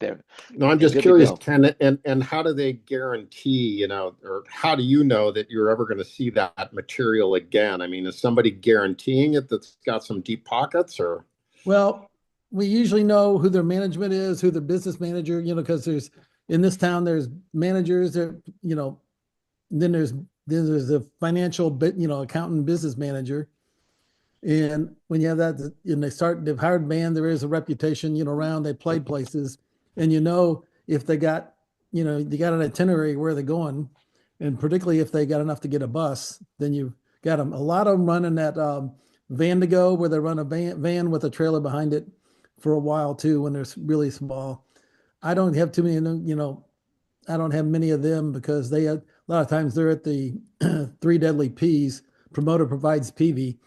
No, I'm just curious, Ken, and how do they guarantee, or how do you know that you're ever going to see that material again? I mean, is somebody guaranteeing it that's got some deep pockets, or? Well, we usually know who their management is, who their business manager, because in this town, there's managers, then there's a financial accountant, business manager. And when you have that, and they've hired band, there is a reputation, around, they played places, and if they got, they got an itinerary where they're going, and particularly if they got enough to get a bus, then you got them. A lot of them running that van to go, where they run a van with a trailer behind it for a while too, when they're really small. I don't have too many, I don't have many of them because a lot of times they're at the 3 Deadly P's. Promoter provides PV.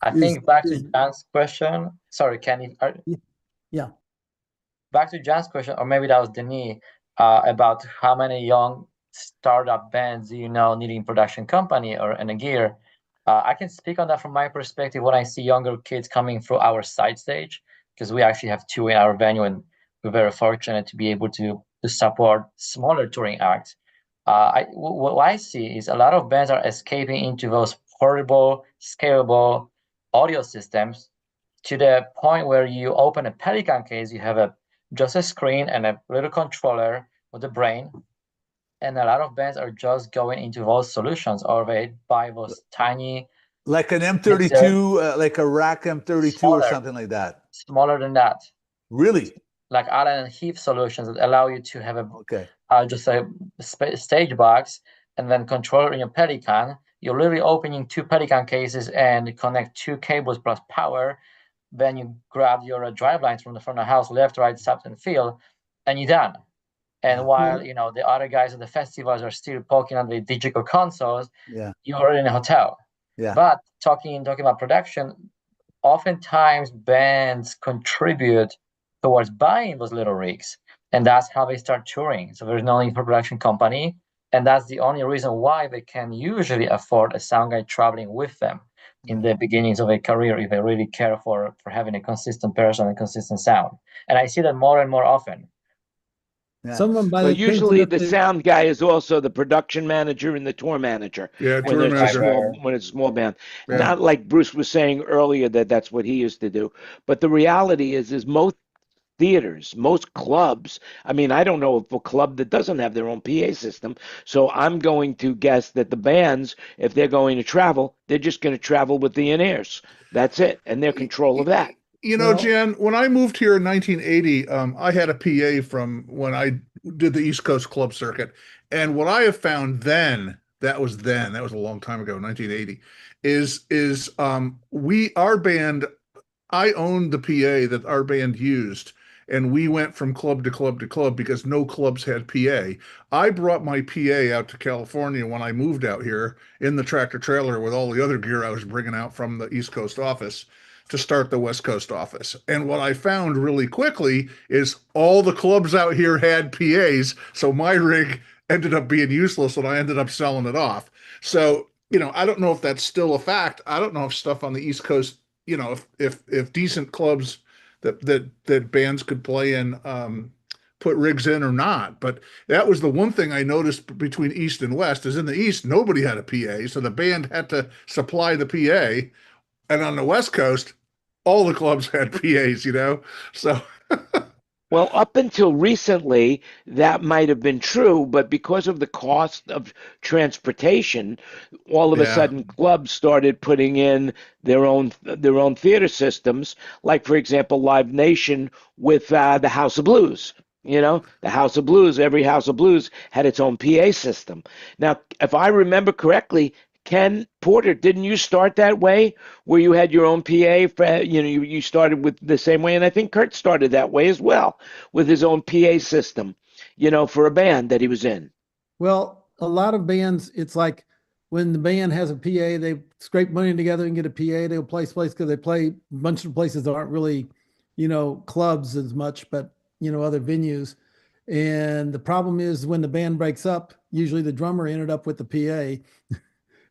I think back to Jan's question. Sorry, Kenny. Yeah. Back to Jan's question, or maybe that was Denis, about how many young startup bands needing production company or in a gear. I can speak on that from my perspective when I see younger kids coming through our side stage, because we actually have 2 in our venue, and we're very fortunate to be able to support smaller touring acts. What I see is a lot of bands are escaping into those portable, scalable audio systems, to the point where you open a Pelican case, you have just a screen and a little controller with a brain. And a lot of bands are just going into those solutions, or they buy those tiny, like an M32, like a rack M32 or something like that. Smaller than that. Really? Like Allen and Heath solutions that allow you to have just a stage box and then controller in your Pelican. You're literally opening 2 Pelican cases and connect 2 cables plus power. Then you grab your drive lines from the house, left, right, sub, and fill, and you're done. And while the other guys at the festivals are still poking on the digital consoles, you're in a hotel. Yeah. But talking about production, oftentimes bands contribute towards buying those little rigs. And that's how they start touring. So there's no need for production company. And that's the only reason why they can usually afford a sound guy traveling with them in the beginnings of a career, if they really care for having a consistent person and consistent sound. And I see that more and more often. Yeah. Some of them, by Well, the usually the sound guy is also the production manager and the tour manager. Yeah, when tour there's manager. when it's a small band. Yeah. Not like Bruce was saying earlier that that's what he used to do. But the reality is most theaters, most clubs. I mean, I don't know of a club that doesn't have their own PA system. So I'm going to guess that the bands, if they're going to travel, they're just going to travel with the in-ears. That's it. And they're control of that. You know, Jan, when I moved here in 1980, I had a PA from when I did the East Coast club circuit. And what I have found that was a long time ago, 1980, is our band, I owned the PA that our band used, and we went from club to club to club because no clubs had PA. I brought my PA out to California when I moved out here in the tractor trailer with all the other gear I was bringing out from the East Coast office to start the West Coast office. And what I found really quickly is all the clubs out here had PAs, so my rig ended up being useless and I ended up selling it off. So, you know, I don't know if that's still a fact. I don't know if stuff on the East Coast, you know, if decent clubs that bands could play in put rigs in or not. But that was the one thing I noticed between East and West is in the East, nobody had a PA. So the band had to supply the PA. And on the West Coast, all the clubs had PAs, you know? So. Well, up until recently, that might have been true, but because of the cost of transportation, all of a sudden clubs started putting in their own theater systems. Like, for example, Live Nation with the House of Blues. You know, the House of Blues, every House of Blues had its own PA system. Now, if I remember correctly, Ken Porter, didn't you start that way, where you had your own PA? You know, you started with the same way, and I think Kurt started that way as well, with his own PA system, you know, for a band that he was in. Well, a lot of bands, it's like when the band has a PA, they scrape money together and get a PA. They'll place because they play a bunch of places that aren't really, you know, clubs as much, but, you know, other venues. And the problem is when the band breaks up, usually the drummer ended up with the PA.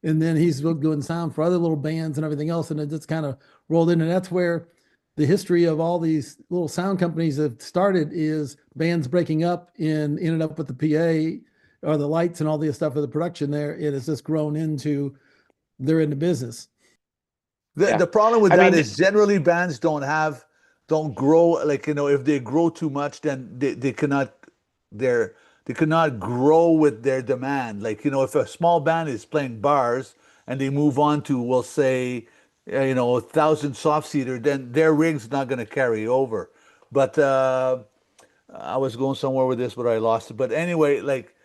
And then he's doing sound for other little bands and everything else. And it just kind of rolled in. And that's where the history of all these little sound companies have started, is bands breaking up and ended up with the PA or the lights and all the stuff for the production there. It has just grown into, they're in the business. The problem with that is generally bands don't grow. Like, you know, if they grow too much, then they cannot grow with their demand. Like, you know, if a small band is playing bars and they move on to, we'll say, you know, 1,000 soft seater, then their rig's not going to carry over. But I was going somewhere with this, but I lost it. But anyway, like,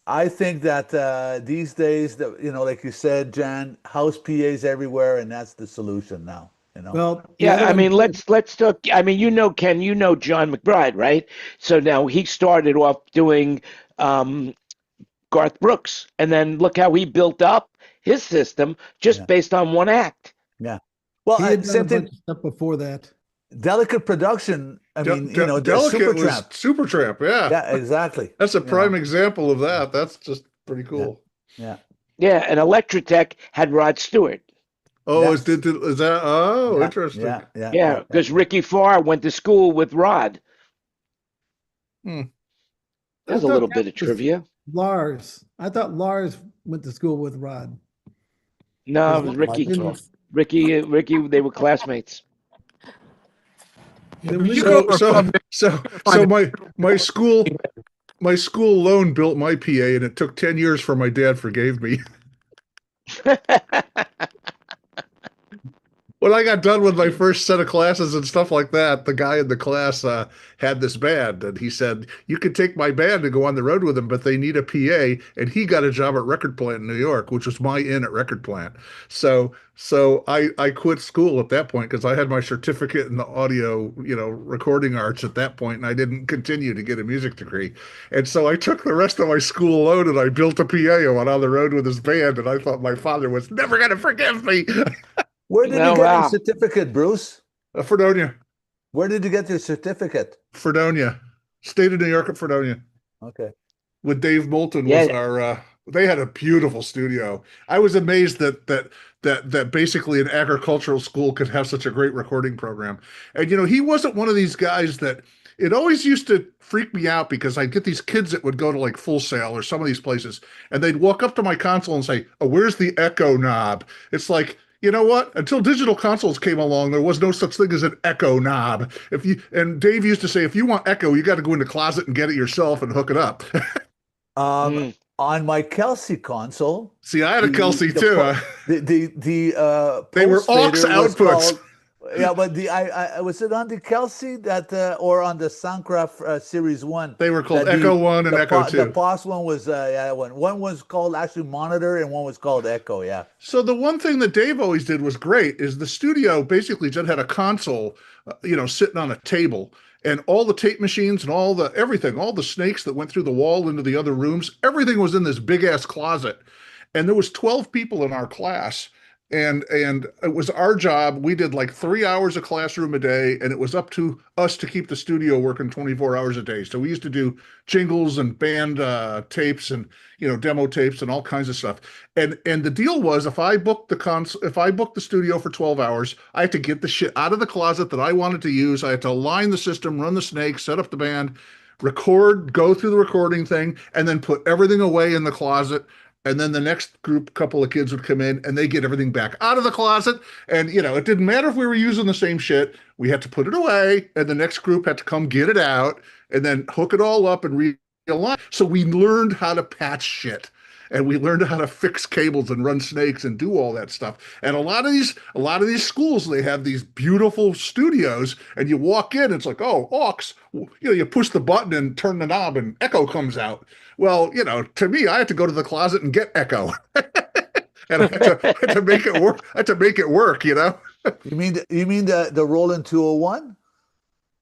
I think that these days, that, you know, like you said, Jan, house PAs everywhere, and that's the solution now. You know? Well, yeah, I mean, let's talk. I mean, you know, Ken, you know John McBride, right? So now he started off doing Garth Brooks, and then look how he built up his system just based on one act. Yeah. Well, he had done same a bunch thing. of stuff before that. Delicate Production. I mean, you know, Delicate was Supertramp. Yeah. Yeah, exactly. That's a prime example of that. That's just pretty cool. Yeah. Yeah, and Electrotech had Rod Stewart. Oh, is that? Oh, interesting. Yeah, because Ricky Farr went to school with Rod. There's a little bit of trivia. Lars. I thought Lars went to school with Rod. No, it was Ricky. Ricky, they were classmates. So my school loan built my PA, and it took 10 years for my dad forgave me. When I got done with my first set of classes and stuff like that, the guy in the class had this band, and he said, you could take my band and go on the road with them, but they need a PA, and he got a job at Record Plant in New York, which was my in at Record Plant. So I quit school at that point because I had my certificate in the audio, you know, recording arts at that point, and I didn't continue to get a music degree. And so I took the rest of my school loan and I built a PA and went on the road with his band, and I thought my father was never going to forgive me. Where did you get your certificate, Bruce? Fredonia. Where did you get your certificate? Fredonia, state of New York at Fredonia. Okay. With Dave Moulton was our. They had a beautiful studio. I was amazed that basically an agricultural school could have such a great recording program. And he wasn't one of these guys that. It always used to freak me out because I'd get these kids that would go to like Full Sail or some of these places, and they'd walk up to my console and say, "Oh, where's the echo knob?" It's like, you know what? Until digital consoles came along, there was no such thing as an echo knob. And Dave used to say, if you want echo, you got to go in the closet and get it yourself and hook it up. On my Kelsey console. See, I had a Kelsey too. They were aux outputs. Yeah, but was it on the Kelsey or on the Soundcraft Series 1? They were called Echo 1 and Echo 2. The POS one was one was called actually Monitor and one was called Echo. Yeah. So the one thing that Dave always did was great is the studio basically just had a console, sitting on a table, and all the tape machines and all the snakes that went through the wall into the other rooms, everything was in this big ass closet, and there was 12 people in our class. And it was our job. We did like 3 hours of classroom a day, and it was up to us to keep the studio working 24 hours a day. So we used to do jingles and band tapes and demo tapes and all kinds of stuff. And the deal was, if I booked the studio for 12 hours, I had to get the shit out of the closet that I wanted to use. I had to align the system, run the snakes, set up the band, record, go through the recording thing, and then put everything away in the closet. And then the next couple of kids would come in and they get everything back out of the closet. And, it didn't matter if we were using the same shit. We had to put it away, and the next group had to come get it out and then hook it all up and realign. So we learned how to patch shit, and we learned how to fix cables and run snakes and do all that stuff. And a lot of these schools, they have these beautiful studios, and you walk in, it's like, oh, aux, you push the button and turn the knob and echo comes out. Well, to me, I had to go to the closet and get echo. And I had to make it work. You mean the Roland 201?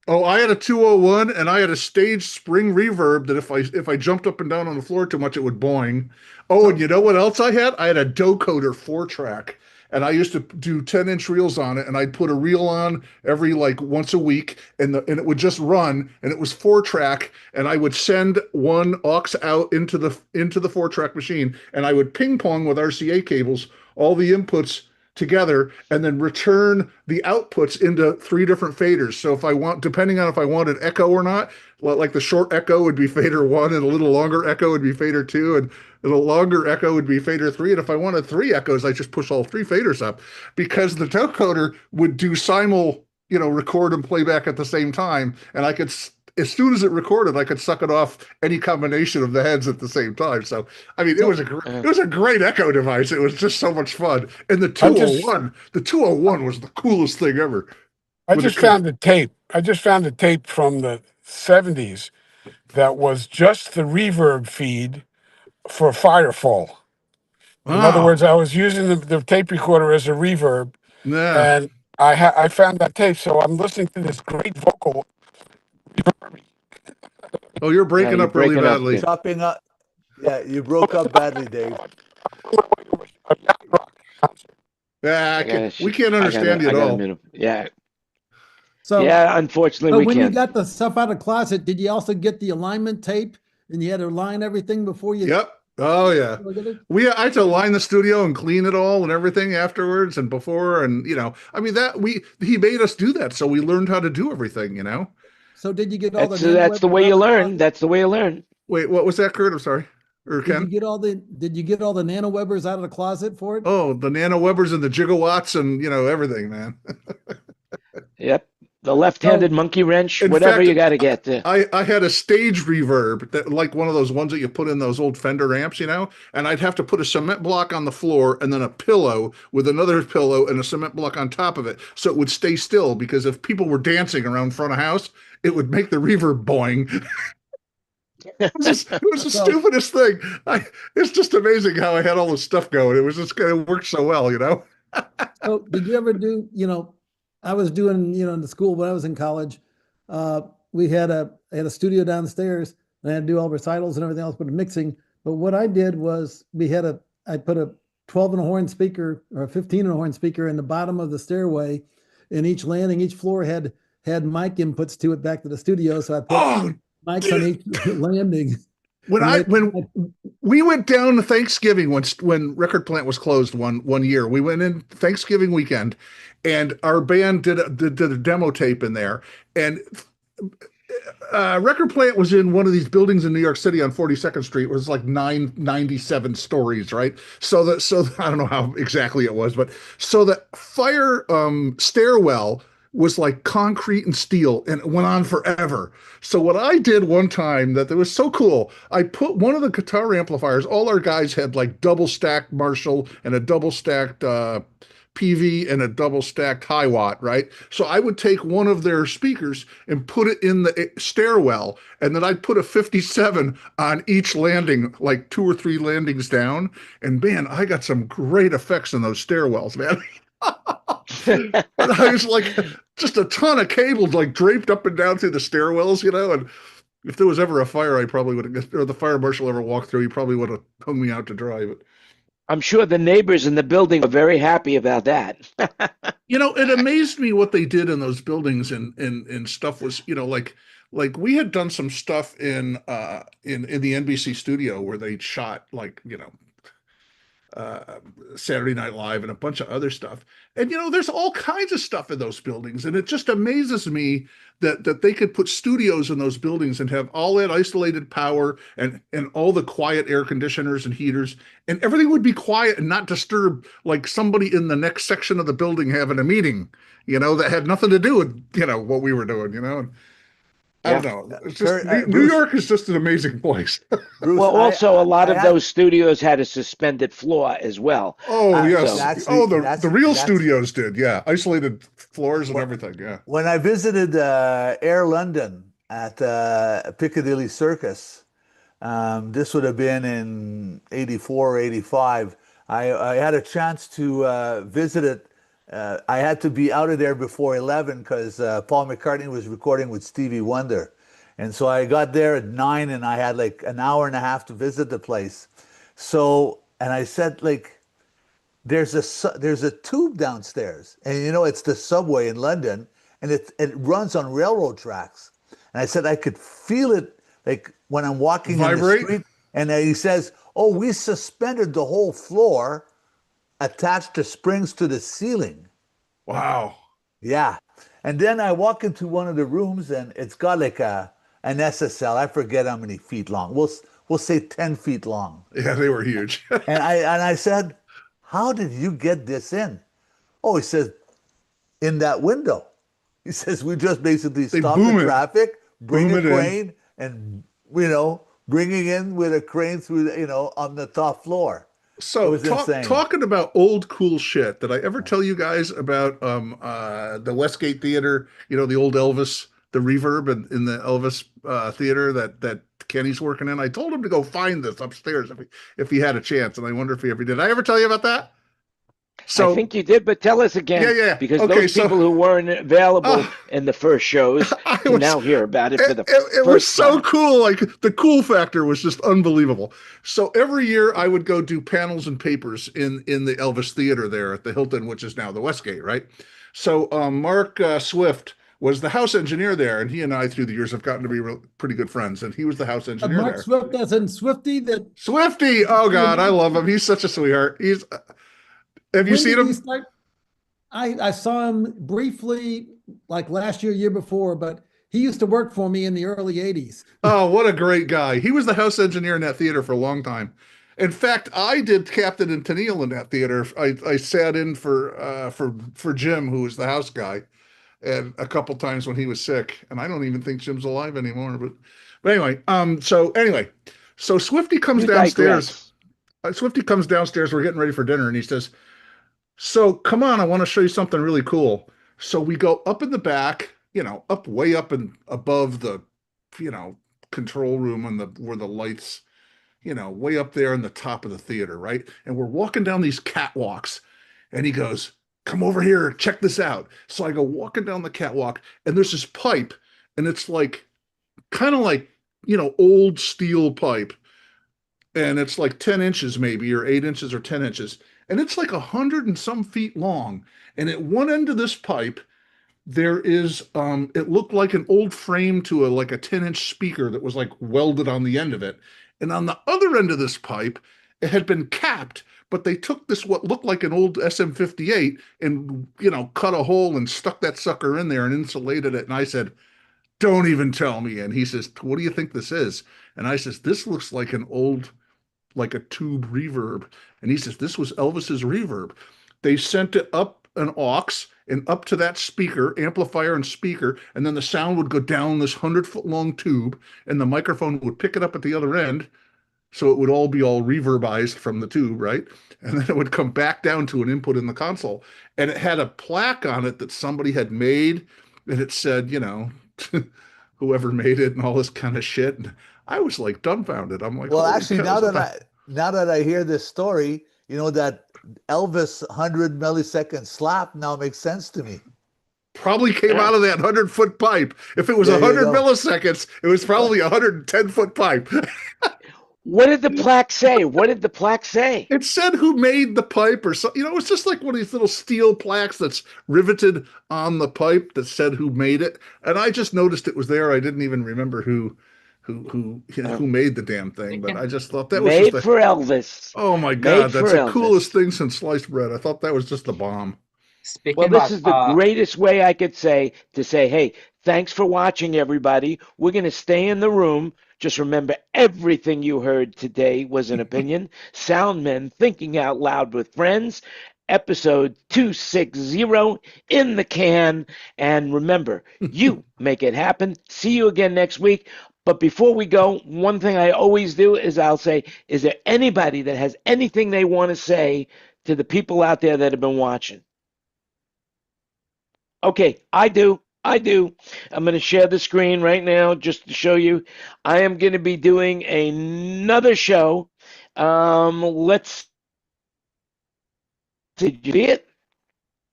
Oh, I had a 201, and I had a staged spring reverb that if I jumped up and down on the floor too much, it would boing. Oh, and you know what else I had? I had a Docoder 4-track, and I used to do 10-inch reels on it, and I'd put a reel on every once a week, and it would just run, and it was 4-track, and I would send one aux out into the 4-track machine, and I would ping pong with RCA cables all the inputs together, and then return the outputs into 3 different faders. So depending on if I wanted echo or not, like the short echo would be fader 1, and a little longer echo would be fader 2, and the longer echo would be fader 3. And if I wanted 3 echoes, I just push all 3 faders up, because the Docoder would do simul, record and playback at the same time. And I could, as soon as it recorded, I could suck it off any combination of the heads at the same time. So, I mean, it was a great echo device. It was just so much fun. And the 201 was the coolest thing ever. I just found a tape from the 70s that was just the reverb feed for Firefall. In other words, I was using the tape recorder as a reverb, and I found that tape. So I'm listening to this great vocal. Oh, you're breaking up really badly. Chopping up. Yeah, you broke up badly, Dave. Yeah, we can't understand you at all. Yeah. So yeah, unfortunately, when you got the stuff out of the closet, did you also get the alignment tape, and you had to align everything before you? Yep. Oh yeah. I had to align the studio and clean it all and everything afterwards and before, and he made us do that, so we learned how to do everything. So did you get all that's the way you learn. That's the way you learn. Wait, what was that, Kurt? I'm sorry. Or Ken? Did you get all the nanowebbers out of the closet for it? Oh, the nanowebbers and the gigawatts and everything, man. Yep. The left-handed monkey wrench, whatever you got to get. I had a stage reverb, that like one of those ones that you put in those old Fender amps, and I'd have to put a cement block on the floor and then a pillow with another pillow and a cement block on top of it, so it would stay still, because if people were dancing around front of house, it would make the reverb boing. It was the stupidest thing. It's just amazing how I had all this stuff going. It was just going to work so well, So did you ever do, I was doing, in the school when I was in college, we had a studio downstairs, and I had to do all recitals and everything else, but mixing. But what I did was I put a 12-and-a-horn speaker or a 15-and-a-horn speaker in the bottom of the stairway, and each floor had had mic inputs to it back to the studio. So I put mics on each landing. When we went down to Thanksgiving when Record Plant was closed one year, we went in Thanksgiving weekend, and our band did a demo tape in there, and Record Plant was in one of these buildings in New York City on 42nd Street. It was like 97 stories, right? So I don't know how exactly it was, but so the fire stairwell was like concrete and steel, and it went on forever. So what I did one time that was so cool, I put one of the guitar amplifiers, all our guys had like double stacked Marshall and a double stacked PV and a double stacked high watt, right? So I would take one of their speakers and put it in the stairwell, and then I'd put a 57 on each landing, like 2 or 3 landings down. And man, I got some great effects in those stairwells, man. And I was like, just a ton of cables like draped up and down through the stairwells, and if there was ever a fire, I probably would have, or the fire marshal ever walked through, he probably would have hung me out to dry. But I'm sure the neighbors in the building were very happy about that. It amazed me what they did in those buildings, and stuff was, like we had done some stuff in the NBC studio where they shot Saturday Night Live and a bunch of other stuff. And, there's all kinds of stuff in those buildings. And it just amazes me that they could put studios in those buildings and have all that isolated power and all the quiet air conditioners and heaters, and everything would be quiet and not disturb like somebody in the next section of the building having a meeting, that had nothing to do with, what we were doing, And, I don't know. It's just, New York is just an amazing place. Bruce, well, also a lot of those studios had a suspended floor as well. Oh, yes. The real studios did, yeah. Isolated floors and everything, yeah. When I visited Air London at Piccadilly Circus, this would have been in 84 or 85, I had a chance to visit it. I had to be out of there before 11 because Paul McCartney was recording with Stevie Wonder. And so I got there at 9 and I had like an hour and a half to visit the place. So, and I said, there's a tube downstairs, and it's the subway in London, and it runs on railroad tracks. And I said, I could feel it like when I'm walking in the street. And he says, oh, we suspended the whole floor attached to springs to the ceiling. Wow. Yeah. And then I walk into one of the rooms, and it's got like an SSL. I forget how many feet long. We'll say 10 feet long. Yeah, they were huge. and I said, how did you get this in? Oh, he says, in that window. He says, we just basically stop the traffic, bring a crane, and, bringing in with a crane through, on the top floor. So talking about old cool shit, did I ever tell you guys about the Westgate Theater, the old Elvis, the reverb in the Elvis theater that Kenny's working in? I told him to go find this upstairs if he had a chance, and I wonder if he ever did. Did I ever tell you about that? So I think you did, but tell us again. Yeah. Because those people who weren't available in the first shows can now hear about it for the first time. It was so cool. Like, the cool factor was just unbelievable. So every year I would go do panels and papers in the Elvis Theater there at the Hilton, which is now the Westgate, right? So Mark Swift was the house engineer there, and he and I through the years have gotten to be pretty good friends, and he was the house engineer Mark there. Swift, as in Swifty? Swifty! Oh, God, I love him. He's such a sweetheart. Have you seen him? I saw him briefly, like last year before, but he used to work for me in the early 80s. Oh, what a great guy. He was the house engineer in that theater for a long time. In fact, I did Captain and Tennille in that theater. I sat in for Jim, who was the house guy, and a couple times when he was sick. And I don't even think Jim's alive anymore. But anyway, so Swifty comes downstairs. Swifty comes downstairs. We're getting ready for dinner, and he says, so come on, I want to show you something really cool. So we go up in the back, way up and above the, control room and where the lights, way up there in the top of the theater, right? And we're walking down these catwalks, and he goes, come over here, check this out. So I go walking down the catwalk, and there's this pipe, and it's kind of like, old steel pipe. And it's like 10 inches maybe, or 8 inches or 10 inches. And it's like 100 and some feet long. And at one end of this pipe, there is it looked like an old frame to like a 10-inch speaker that was like welded on the end of it. And on the other end of this pipe, it had been capped, but they took this what looked like an old SM58 and cut a hole and stuck that sucker in there and insulated it. And I said, "Don't even tell me." And he says, "What do you think this is?" And I says, "This looks like an old, like a tube reverb." And he says, "This was Elvis's reverb." They sent it up an aux and up to that speaker, amplifier and speaker, and then the sound would go down this 100-foot long tube, and the microphone would pick it up at the other end, so it would all be all reverbized from the tube, right? And then it would come back down to an input in the console. And it had a plaque on it that somebody had made, and it said, whoever made it and all this kind of shit. And I was like dumbfounded. I'm like, well, actually, cow, now that I hear this story, that Elvis 100 millisecond slap now makes sense to me. Probably came out of that 100-foot pipe. If it was 100 milliseconds, it was probably a 110-foot pipe. What did the plaque say? What did the plaque say? It said who made the pipe or something. It was just like one of these little steel plaques that's riveted on the pipe that said who made it. And I just noticed it was there. I didn't even remember who made the damn thing, but I just thought that was made for Elvis. Oh my God, that's the coolest thing since sliced bread. I thought that was just the bomb. Well, this is the greatest way I could say to say, hey, thanks for watching, everybody. We're going to stay in the room. Just remember, everything you heard today was an opinion. Soundmen Thinking Out Loud with Friends, episode 260 in the can. And remember, you make it happen. See you again next week. But before we go, one thing I always do is I'll say, is there anybody that has anything they want to say to the people out there that have been watching? Okay, I do. I'm going to share the screen right now just to show you. I am going to be doing another show. Let's see. Did you see it?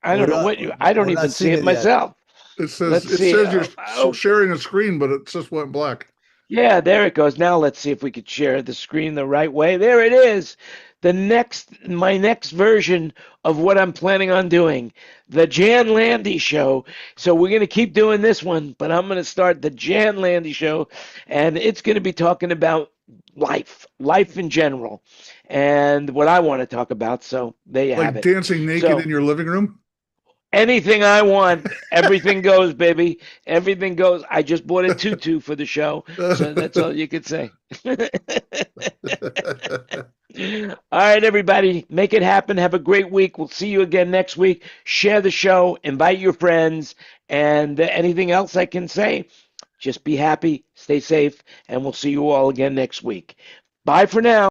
I don't know what you. I don't even see it myself. It says you're sharing a screen, but it just went black. Yeah, there it goes. Now let's see if we could share the screen the right way. There it is. My next version of what I'm planning on doing, the Jan Landy Show. So we're going to keep doing this one, but I'm going to start the Jan Landy Show, and it's going to be talking about life in general, and what I want to talk about. So there you have it. Like dancing naked in your living room? Anything I want, everything goes, baby. Everything goes. I just bought a tutu for the show, so that's all you could say. All right, everybody, make it happen. Have a great week. We'll see you again next week. Share the show, invite your friends, and anything else I can say, just be happy, stay safe, and we'll see you all again next week. Bye for now.